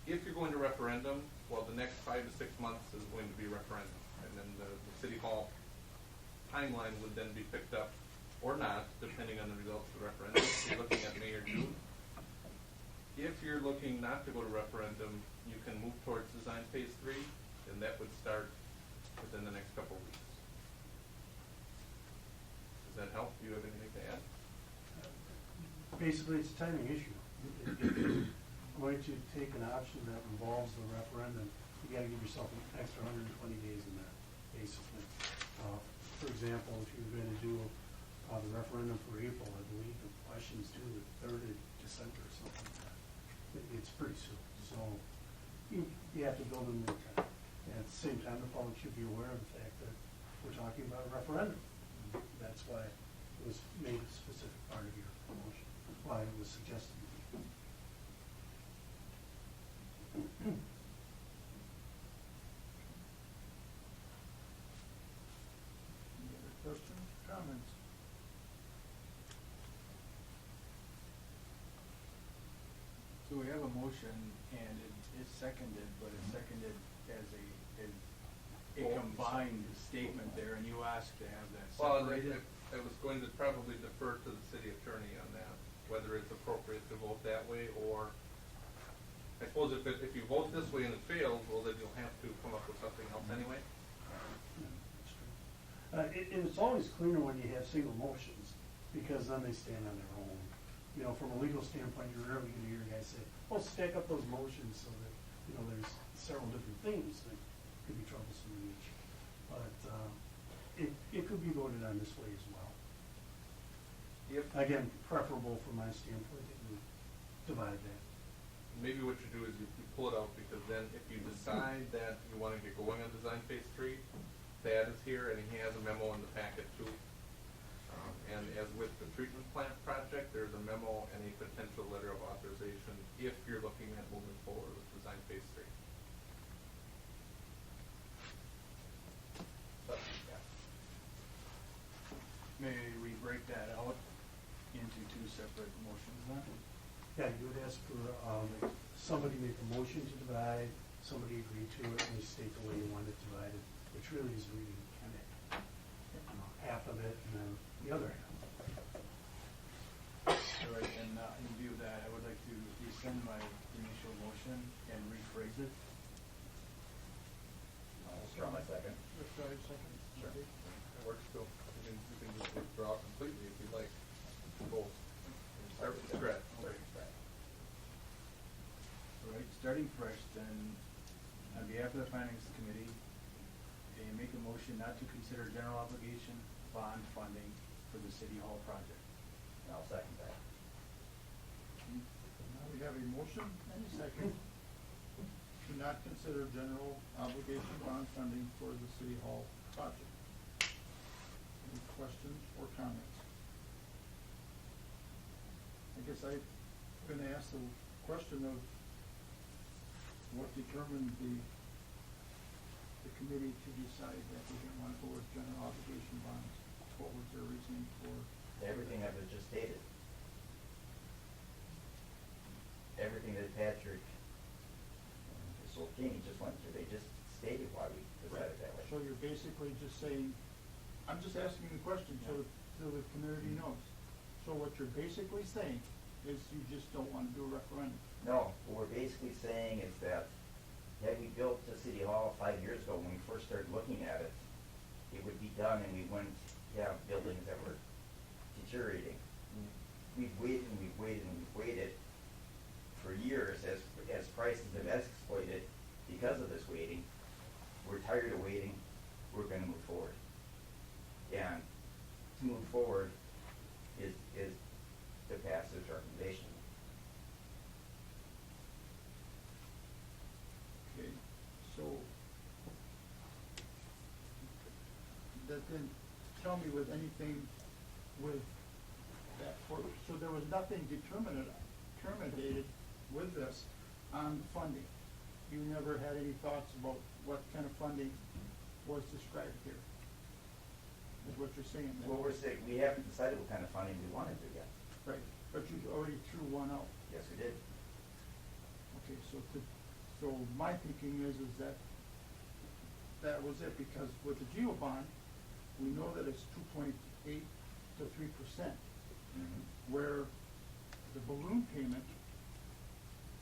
if you're going to referendum, well, the next 5 to 6 months is going to be referendum. And then the City Hall timeline would then be picked up or not, depending on the results of the referendum. If you're looking at May or June. If you're looking not to go to referendum, you can move towards design phase 3, and that would start within the next couple of weeks. Does that help? Do you have anything to add? Basically, it's a timing issue. If you're going to take an option that involves the referendum, you gotta give yourself an extra 120 days in there, basically. For example, if you're gonna do the referendum for April, I believe the question's due the 3rd of December or something like that. It's pretty soon, so you have to build in more time. And at the same time, the public should be aware of the fact that we're talking about a referendum. That's why it was made a specific part of your promotion, why it was suggested to be. Any other questions, comments? So we have a motion and it is seconded, but it's seconded as a combined statement there, and you asked to have that Well, separated. I was going to probably defer to the city attorney on that, whether it's appropriate to vote that way, or I suppose if you vote this way and it fails, well, then you'll have to come up with something else anyway. It's always cleaner when you have single motions, because then they stand on their own. You know, from a legal standpoint, you're rarely gonna hear guys say, well, stack up those motions so that, you know, there's several different things that could be troublesome in each. But, it could be voted on this way as well. Again, preferable from my standpoint that you divide that. Maybe what you do is you pull it out, because then if you decide that you wanna get going on design phase 3, Thad is here, and he has a memo in the packet too. And as with the treatment plant project, there's a memo and a potential letter of authorization if you're looking at moving forward with design that? Yeah, you would ask for, somebody make a motion to divide, somebody agree to it, and you state the way you want it divided, which really is reading kind of, half of it and then the other half. All right, and in view of that, I would like to rescind my initial motion and rephrase it. I'll withdraw my second. Withdraw your second? Sure. Okay. That works too. You can just withdraw completely if you like. Both. Start with scratch. All right, starting fresh, then, on behalf of the Finance Committee, make a motion not to consider general obligation bond funding for the City Hall project. I'll second that. Now we have a motion and a second to not consider general obligation bond funding for the City Hall project. Any questions or comments? I guess I'm gonna ask the question of what determined the committee to decide that we didn't want to go with general obligation bonds? What was their reasoning for? Everything that was just stated. Everything that Patrick and Ms. O'Keefe just went through, they just stated why we decided that way. So you're basically just saying, I'm just asking the question so the community knows. So what you're basically saying is you just don't want to do a referendum. No, what we're basically saying is that had we built the City Hall 5 years ago, when we first started looking at it, it would be done and we wouldn't have buildings that were deteriorating. We've waited and we've waited and we've waited for years as prices have escalated because of this waiting. We're tired of waiting. We're going to move forward. And to move forward is to pass this recommendation. Okay, so that didn't tell me with anything with that, so there was nothing terminated with this on funding. You never had any thoughts about what kind of funding was described here, is what you're saying then? Well, we're saying, we haven't decided what kind of funding we wanted to get. Right, but you already threw one out. Yes, we did. Okay, so my thinking is that was it, because with the GEO bond, we know that it's 2.8 to 3%, where the balloon payment,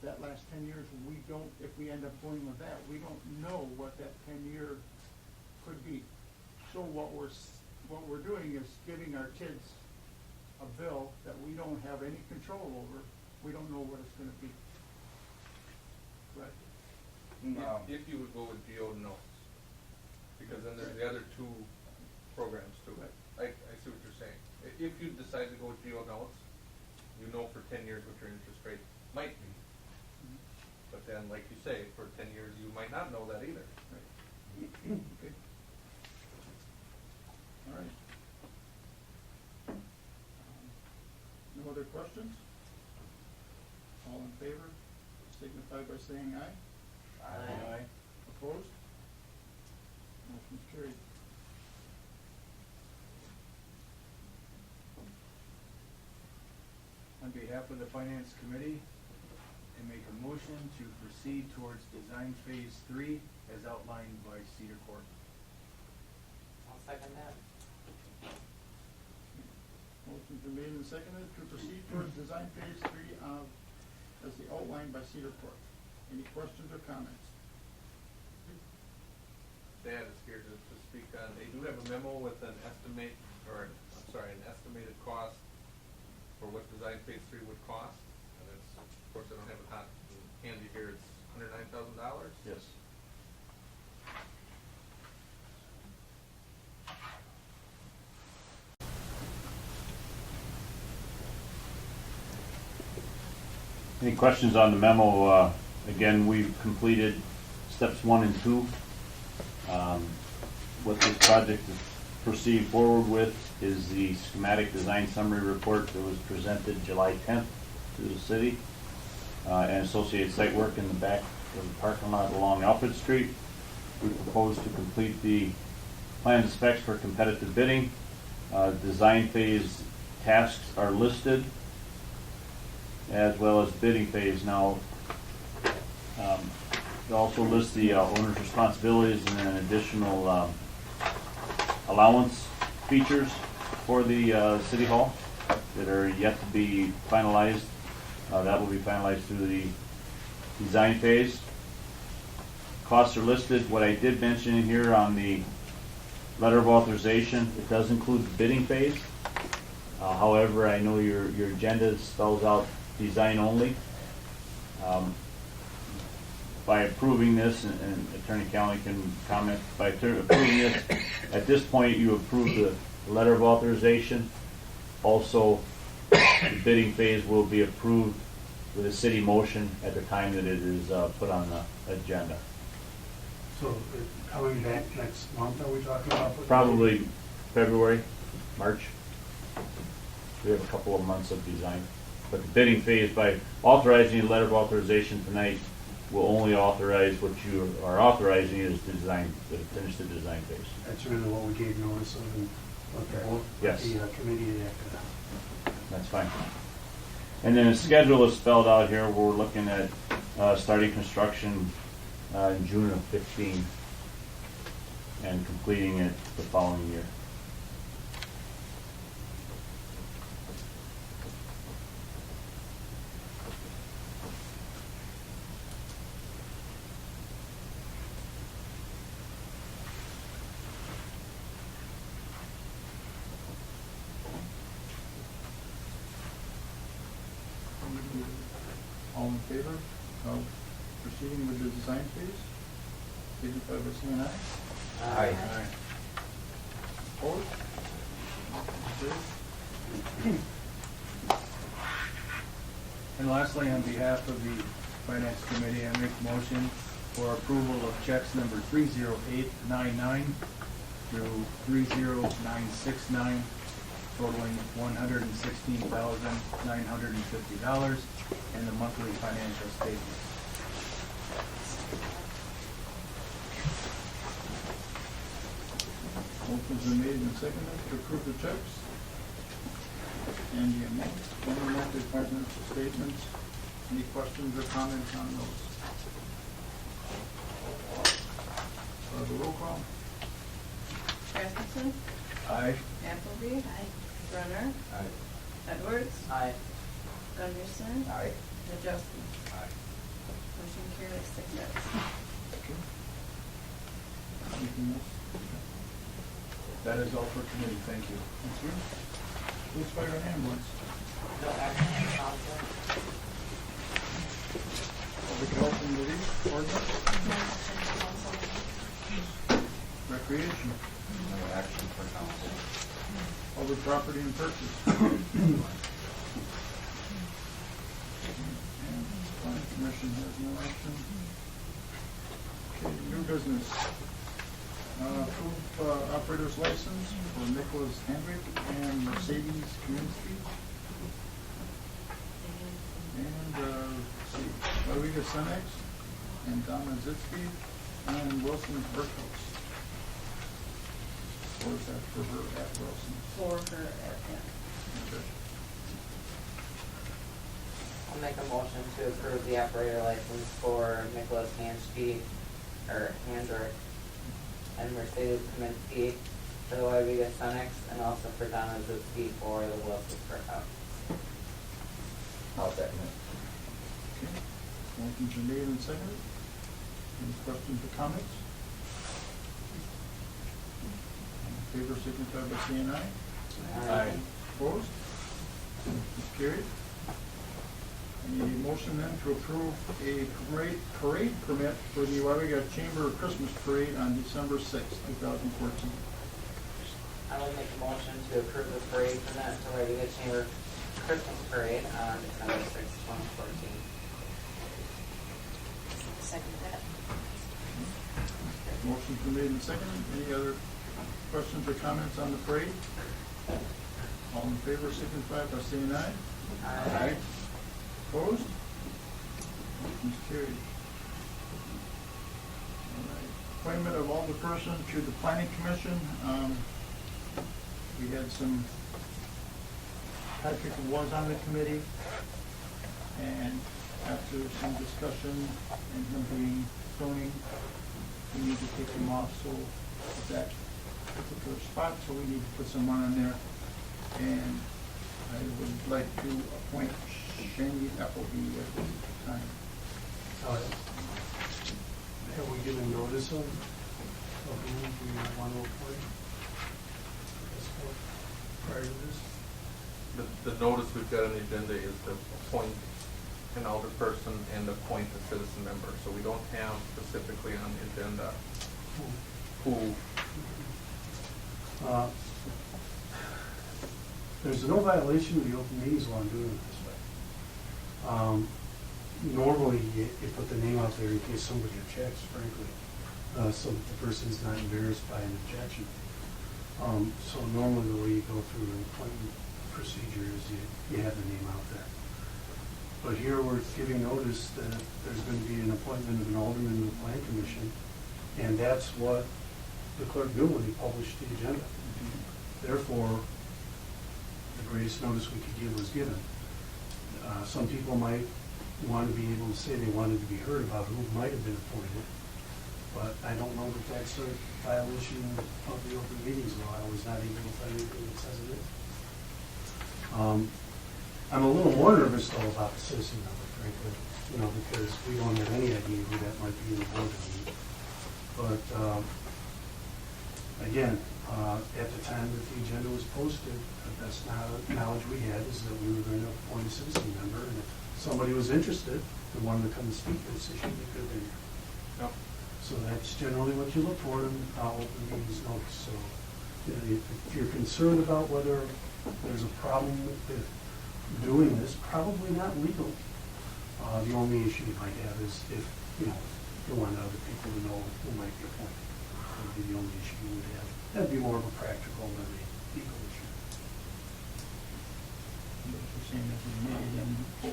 that last 10 years, we don't, if we end up going with that, we don't know what that 10-year could be. So what we're doing is giving our kids a bill that we don't have any control over. We don't know what it's gonna be. Right? No. If you would go with GO notes, because then there's the other two programs too. I see what you're saying. If you decide to go with GO notes, you know for 10 years what your interest rate might be. But then, like you say, for 10 years, you might not know that either. Right. Okay. All right. No other questions? All in favor, signify by saying aye. Aye. Opposed? Motion's carried. On behalf of the Finance Committee, I make a motion to proceed towards design phase 3 as outlined by Cedar Court. I'll second that. Motion's been made and seconded to proceed towards design phase 3 as the outlined by Cedar Court. Any questions or comments? Dad is here to speak on, they do have a memo with an estimate, or, I'm sorry, an estimated cost for what design phase 3 would cost. And it's, of course, I don't have it hot and handy here, it's $109,000? Yes. Any questions on the memo? Again, we've completed steps 1 and 2. What this project is proceed forward with is the schematic design summary report that was presented July 10th to the city, and associated site work in the back of the parking lot along Alfred Street. We propose to complete the plans and specs for competitive bidding. Design phase tasks are listed. as well as bidding phase. Now, it also lists the owner's responsibilities and then additional allowance features for the City Hall that are yet to be finalized. That will be finalized through the design phase. Costs are listed. What I did mention in here on the letter of authorization, it does include the bidding phase. However, I know your agenda spells out design only. By approving this, and Attorney Cowan can comment, by approving this, at this point, you approve the letter of authorization. Also, the bidding phase will be approved with a city motion at the time that it is put on the agenda. So, coming back next month, are we talking about? Probably February, March. We have a couple of months of design. But the bidding phase, by authorizing the letter of authorization tonight, will only authorize what you are authorizing is design, to finish the design phase. That's really what we gave notice of and what the board, Yes. the committee acted on. That's fine. And then the schedule is spelled out here. We're looking at starting construction in June of 15 and completing it the following year. All in favor of proceeding with the design phase? Signify by saying aye. Aye. Opposed? Carried. And lastly, on behalf of the Finance Committee, I make a motion for approval of checks number 30899 through 30969, totaling $116,950, and the monthly financial statements. Motion's been made and seconded to approve the checks and the monthly financial statements. Any questions or comments on those? The roll call? Rasmussen? Aye. Appleby? Aye. Brunner? Aye. Edwards? Aye. Gunderson? Aye. Wojciechowski? Aye. Motion carries 6 yes. Okay. Anything else? That is all for committee. Thank you. Thank you. Police, fire, and ambulance. No action from council. Public health and relief, ordinance, recreation, No action for council. public property and purchase. And planning commission has no action. Okay, new business. Approve operator's license for Nicholas Hendrick and Mercedes Kaminsky. And, let's see, Rodrigo Senex and Donna Zitsky and Wilson Burkhouse. Or is that for her at Wilson? For her, yeah. Okay. I'll make a motion to approve the operator license for Nicholas Hendrick and Mercedes Kaminsky for the Wyvega Sunex, and also for Donna Zutsky for the Wilson Courthouse. I'll second it. Okay. Motion's been made and seconded. Any questions or comments? All in favor, signify by saying aye. Aye. Opposed? Motion's carried. I need a motion then to approve a parade permit for the Wyvega Chamber Christmas Parade on December 6th, 2014. I will make a motion to approve the parade permit for Wyvega Chamber Christmas Parade on December 6th, 2014. Second that. Motion's been made and seconded. Any other questions or comments on the parade? All in favor, signify by saying aye. Aye. Opposed? Motion's carried. All right. Appointment of alderperson to the planning commission. We had some, Patrick was on the committee. And after some discussion and him doing zoning, we need to take him off, so that particular spot, so we need to put someone on there. And I would like to appoint Shani Appleby at this time. Have we given notice of who we want to appoint? This point, prior to this? The notice we've got on the agenda is to appoint an alderperson and appoint a citizen member, so we don't have specifically on the agenda who. There's no violation of the open meetings law in doing it this way. Normally, you put the name out there in case somebody objects, frankly, so that the person's not embarrassed by an objection. So normally the way you go through an appointment procedure is you have the name out there. But here we're giving notice that there's going to be an appointment of an alderman to the plan commission, and that's what the clerk knew when he published the agenda. Therefore, the greatest notice we could give was given. Some people might want to be able to say they wanted to be heard about who might have been appointed, but I don't know that that's a violation of the open meetings law. I was not able to find anything that says it is. I'm a little more nervous though about the citizen number, frankly, because we don't have any idea who that might be in the board meeting. But again, at the time that the agenda was posted, the best knowledge we had is that we were going to appoint a citizen member, and if somebody was interested and wanted to come and speak to this issue, they could have been here. Yep. So that's generally what you look for in open meetings notice. So if you're concerned about whether there's a problem with doing this, probably not legal. The only issue you might have is if, you want other people to know who might be appointed. That would be the only issue you would have. That'd be more of a practical than a legal issue. But if you're saying that's what you need, then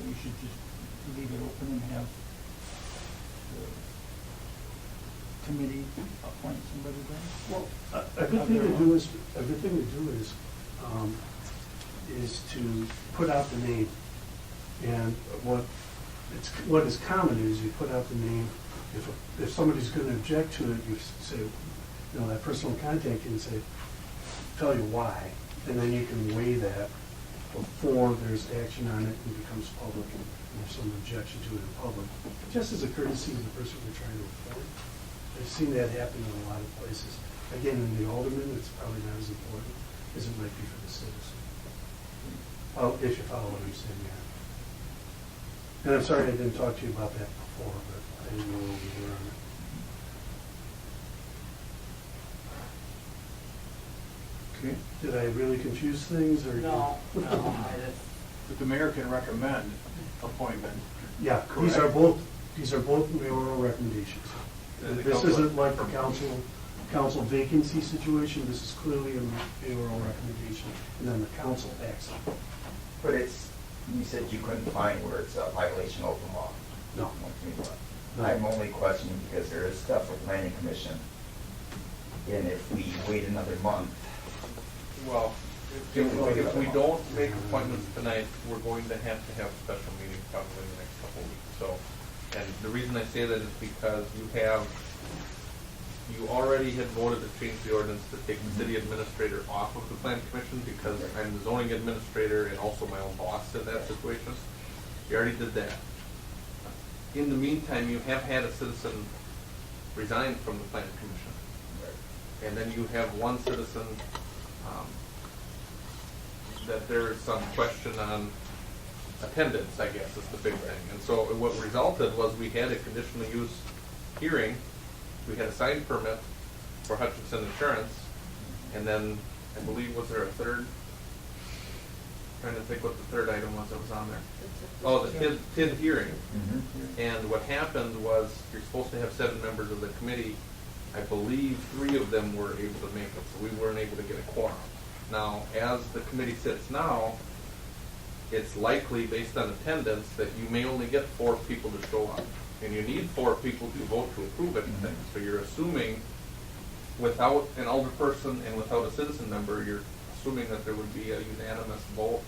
we should just leave it open and have the committee appoint somebody then? Well, a good thing to do is to put out the name. And what is common is you put out the name. If somebody's going to object to it, you say, that person will contact you and say, tell you why, and then you can weigh that before there's action on it and it becomes public, and there's some objection to it in public, just as a courtesy to the person we're trying to appoint. I've seen that happen in a lot of places. Again, in the alderman, it's probably not as important as it might be for the citizen. Oh, if you follow what I'm saying, yeah. And I'm sorry I didn't talk to you about that before, but I didn't know where we were on it. Okay. Did I really confuse things, or? No, I just, But the mayor can recommend appointment. Yeah, these are both mayoral recommendations. And the This council- isn't like the council vacancy situation, this is clearly a mayoral recommendation, and then the council acts on it. But you said you couldn't find where it's a violation of open law. No. No. I'm only questioning because there is stuff with planning commission, and if we wait another month. Well, if we don't make appointments tonight, we're going to have a special meeting probably in the next couple of weeks, so. And the reason I say that is because you already had voted to change the ordinance to take the city administrator off of the plan commission because I'm the zoning administrator and also my own boss in that situation. You already did that. In the meantime, you have had a citizen resign from the plan commission. And then you have one citizen, that there is some question on attendance, I guess, is the big thing. And so what resulted was we had a conditional use hearing, we had a sign permit for Hutchinson Insurance, and then I believe, was there a third? Trying to think what the third item was that was on there. Oh, the TID hearing. And what happened was, you're supposed to have 7 members of the committee. I believe 3 of them were able to make it, so we weren't able to get a quorum. Now, as the committee sits now, it's likely, based on attendance, that you may only get 4 people to show up. And you need 4 people to vote to approve anything. So you're assuming, without an alderperson and without a citizen member, you're assuming that there would be a unanimous vote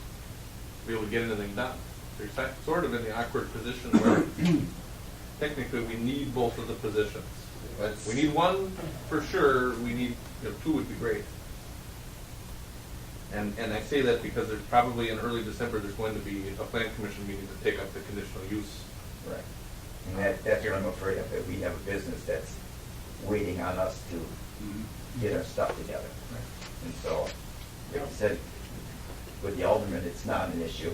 to be able to get anything done. sort of in the awkward position where technically we need both of the positions. We need one for sure, we need, two would be great. And I say that because there's probably in early December, there's going to be a plan commission meeting to take up the conditional use. Right. And that's what I'm afraid of, that we have a business that's waiting on us to get our stuff together. And so, like you said, with the alderman, it's not an issue.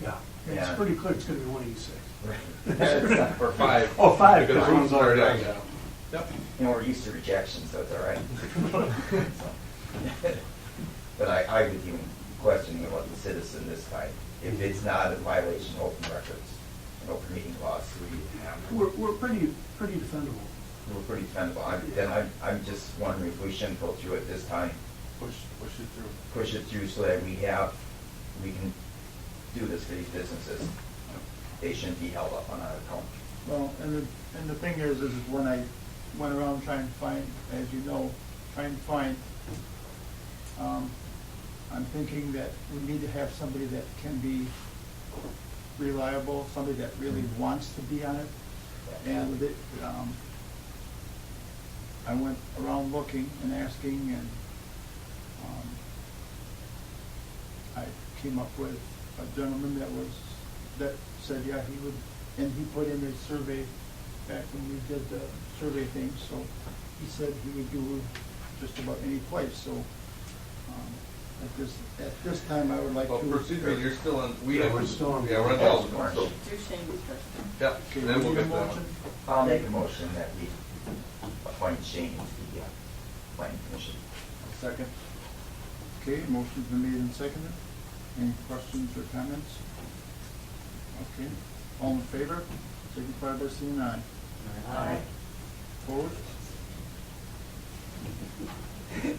Yeah, it's Yeah. pretty clear it's gonna be 186. Right. Or 5. Oh, 5, Because that one's Ruth's already already on. out. Yep. You know, we're used to rejection, so it's all right. So, but I would even questioning about the citizen this time. If it's not a violation of open records, an open meeting clause, We're pretty defendable. we're pretty defendable. I'm just wondering if we shouldn't go through it this time, Push it through. push it through so that we can do this for these businesses. They shouldn't be held up on our account. Well, and the thing is when I went around trying to find, as you know, I'm thinking that we need to have somebody that can be reliable, somebody that really wants to be on it. And I went around looking and asking, and I came up with a gentleman that said, yeah, he would, and he put in a survey back when we did the survey thing, so he said he would do just about any place, so, at this time, I would like to. Well, procedurally, you're still on, Yeah, we're still on. Yeah, we're on the alderman, so, Do Shane's first. yep, Okay, and then we we'll need a get that motion? one. I'll make a motion that we appoint Shane to the planning commission. Second. Okay, motion's been made and seconded. Any questions or comments? Okay, all in favor, signify by saying aye. Aye. Opposed? Okay.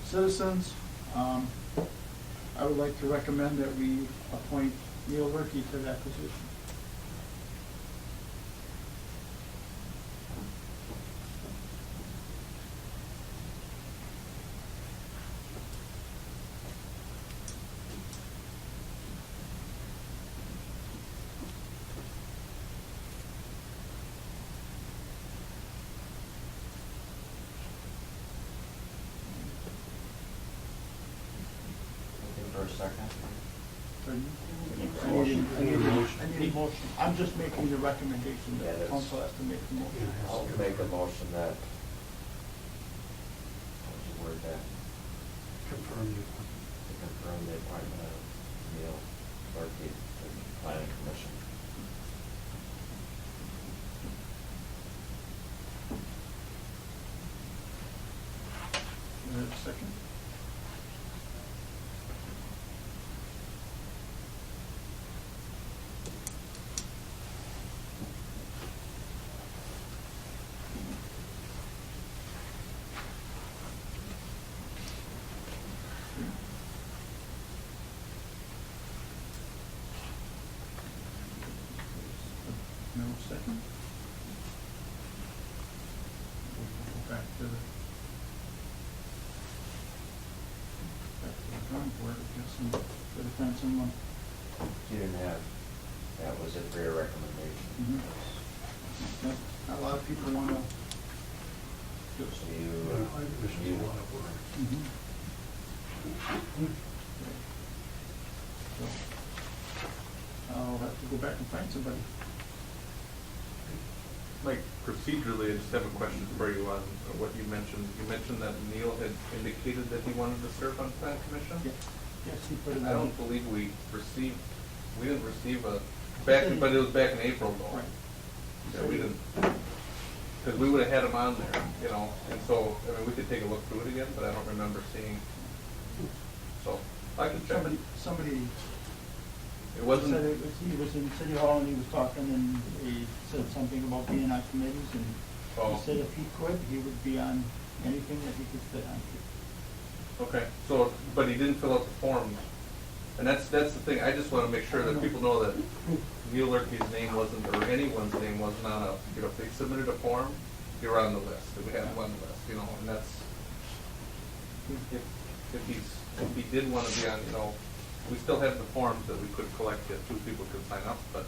Citizens, I would like to recommend that we appoint Neil Lurkey to that position. Looking for a second? Pardon? I need a motion. I need a motion. I'm just making the recommendation Yeah, that the that's- council has to make the motion. I'll make a motion that, how would you word that, Confirm you. to confirm the appointment of Neil Barkey to the planning commission. Do I have a second? No second? We'll go back to the drawing board, I guess, and try to find someone. You didn't have, that was it for your recommendation. Mhm. Not a lot of people wanna do So it. you, Planning commission's you, a lot of work. Mhm. So, I'll have to go back and find somebody. Mike, procedurally, I just have a question for you on what you mentioned. You mentioned that Neil had indicated that he wanted to serve on plan commission? Yeah. Yes, he put it I on. don't believe we didn't receive but it was back in April though. Right. Yeah, we didn't, cause we would've had him on there, and so, I mean, we could take a look through it again, but I don't remember seeing. So, I can check. Somebody It wasn't, said he was in City Hall and he was talking and he said something about being on committees and Oh. he said if he could, he would be on anything that he could fit on. okay, so, but he didn't fill out the forms. And that's the thing, I just wanna make sure that people know that Neil Lurkey's name wasn't, or anyone's name wasn't on if they submitted a form, you're on the list, if we had him on the list, and that's, if he's if we did wanna be on, we still have the forms that we could collect if two people could sign up, but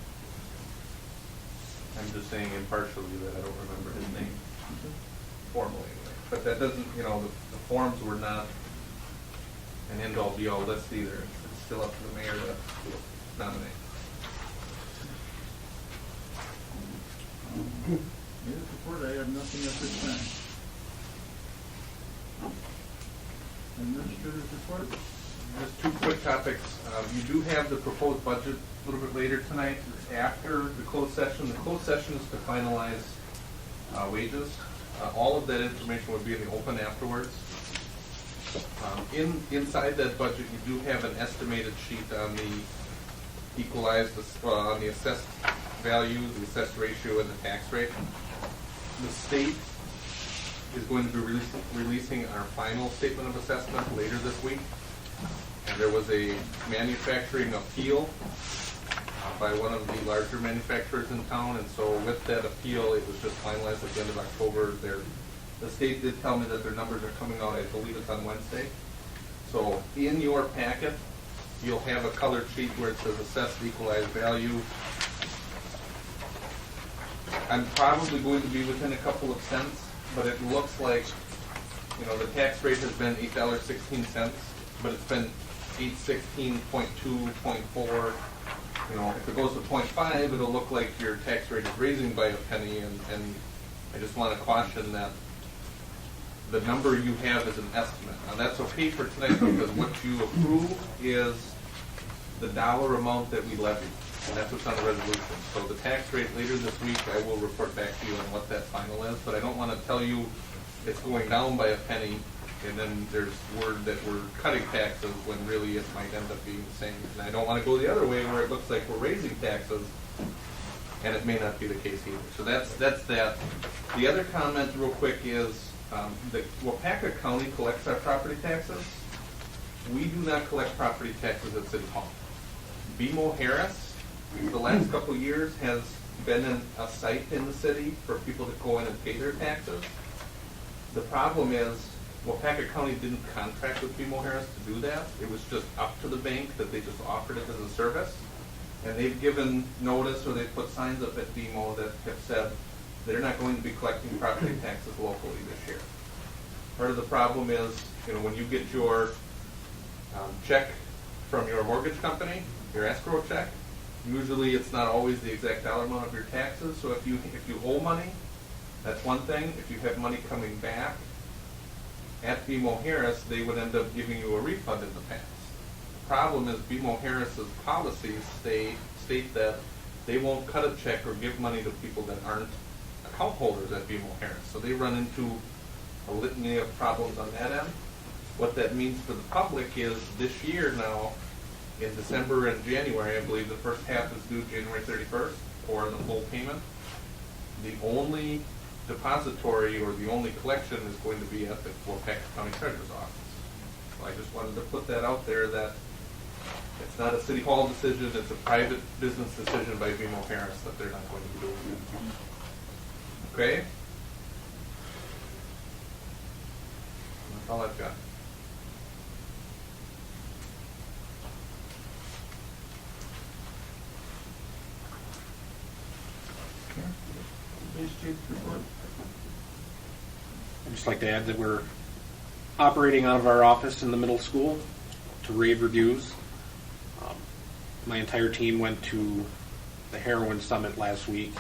I'm just saying impartially that I don't remember his name formally anyway. But that doesn't, the forms were not an end-all be-all list either. It's still up to the mayor to nominate. Mayor's report, I have nothing at this time. Administrator's report? Just two quick topics. You do have the proposed budget a little bit later tonight, after the closed session. The closed session is to finalize wages. All of that information would be in the open afterwards. Inside that budget, you do have an estimated sheet on the equalized, on the assessed value, the assessed ratio, and the tax rate. The state is going to be releasing our final statement of assessment later this week. And there was a manufacturing appeal by one of the larger manufacturers in town, and so with that appeal, it was just finalized at the end of October. The state did tell me that their numbers are coming out, I believe it's on Wednesday. So in your packet, you'll have a colored sheet where it says assessed equalized value. I'm probably going to be within a couple of cents, but it looks like, the tax rate has been $8.16, but it's been 816.2, 0.4. If it goes to 0.5, it'll look like your tax rate is raising by a penny, and I just want to caution that the number you have is an estimate. Now, that's okay for tonight because what you approve is the dollar amount that we levy, and that's what's on the resolution. So the tax rate later this week, I will report back to you on what that final is, but I don't want to tell you it's going down by a penny, and then there's word that we're cutting taxes when really it might end up being the same. And I don't want to go the other way where it looks like we're raising taxes, and it may not be the case either. So that's that. The other comment real quick is that Waupaca County collects our property taxes. We do not collect property taxes at City Hall. BMO Harris, the last couple of years, has been a site in the city for people to go in and pay their taxes. The problem is Waupaca County didn't contract with BMO Harris to do that. It was just up to the bank that they just offered it as a service. And they've given notice, or they've put signs up at BMO that have said they're not going to be collecting property taxes locally this year. Part of the problem is, when you get your check from your mortgage company, your escrow check, usually it's not always the exact dollar amount of your taxes. So if you owe money, that's one thing. If you have money coming back at BMO Harris, they would end up giving you a refund in the past. The problem is BMO Harris's policies state that they won't cut a check or give money to people that aren't account holders at BMO Harris. So they run into a litany of problems on that end. What that means for the public is this year now, in December and January, I believe the first half is due January 31st for the full payment. The only depository or the only collection is going to be at the Waupaca County Treasurer's Office. So I just wanted to put that out there that it's not a City Hall decision, it's a private business decision by BMO Harris that they're not going to be doing it. Okay? That's all I've got. Police chief report? I'd just like to add that we're operating out of our office in the middle school to rave reviews. My entire team went to the Heroin Summit last week,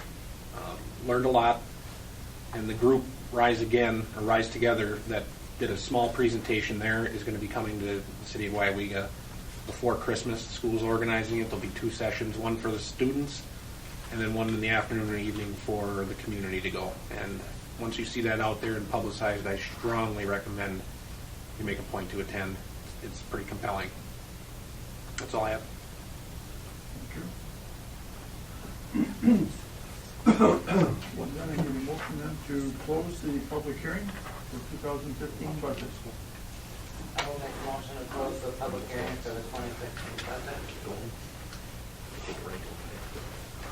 learned a lot, and the group Rise Together that did a small presentation there is going to be coming to the city of Waiwega before Christmas. The school's organizing it. There'll be 2 sessions, one for the students and then one in the afternoon or evening for the community to go. And once you see that out there and publicized, I strongly recommend you make a point to attend. It's pretty compelling. That's all I have. Well, then I need a motion then to close the public hearing for 2015 budget. I will make a motion to close the public hearing for the 2015 budget.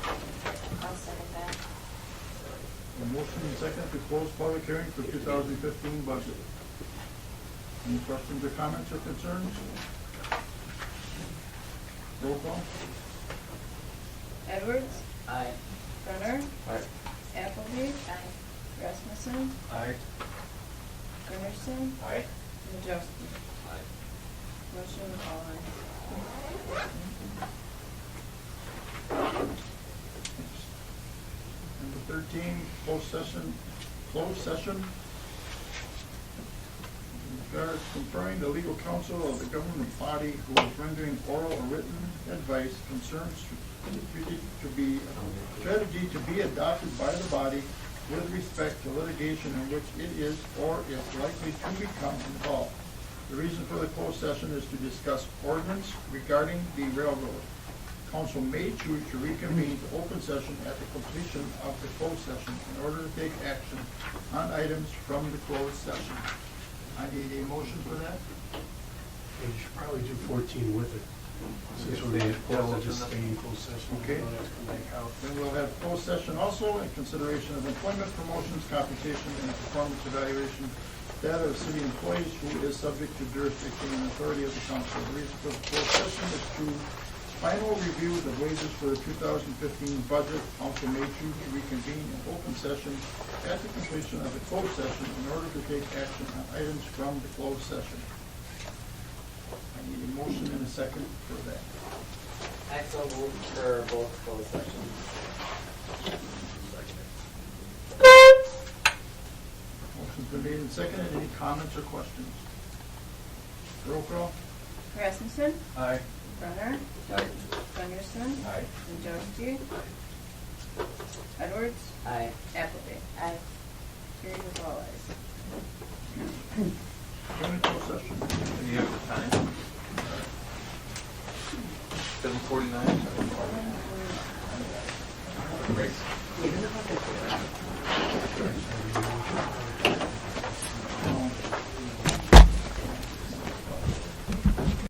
I'll second that. A motion and second to close public hearing for 2015 budget. Any questions or comments or concerns? Roll call. Edwards, Aye. Brunner, Aye. Appleby, Rasmussen, Aye. Gunderson, Aye. Wojciechowski. Motion with all ayes. Number 13, closed session. In regards conferring the legal counsel of the government body who is rendering oral or written advice concerns strategy to be adopted by the body with respect to litigation in which it is or is likely to become involved. The reason for the closed session is to discuss ordinance regarding the railroad. Council may choose to reconvene to open session at the completion of the closed session in order to take action on items from the closed session. I need a motion for that. You should probably do 14 with it. Since we're going to just stay in closed session. Okay. We don't have to come back out. Then we'll have closed session also in consideration of employment, promotions, compensation, and performance evaluation data of city employees who is subject to jurisdiction and authority of the council. The reason for the closed session is to final review the wages for the 2015 budget. Council may choose to reconvene in open session at the completion of the closed session in order to take action on items from the closed session. I need a motion and a second for that. I so move for both closed sessions. Motion's been made and seconded. Any comments or questions? Roll call. Rasmussen, Aye. Brunner, Aye. Gunderson, Aye. Wojciechowski, Edwards, Aye. Appleby. Aye. Carried with all ayes. Go into closed session. Do you have the time? 7:49? Great.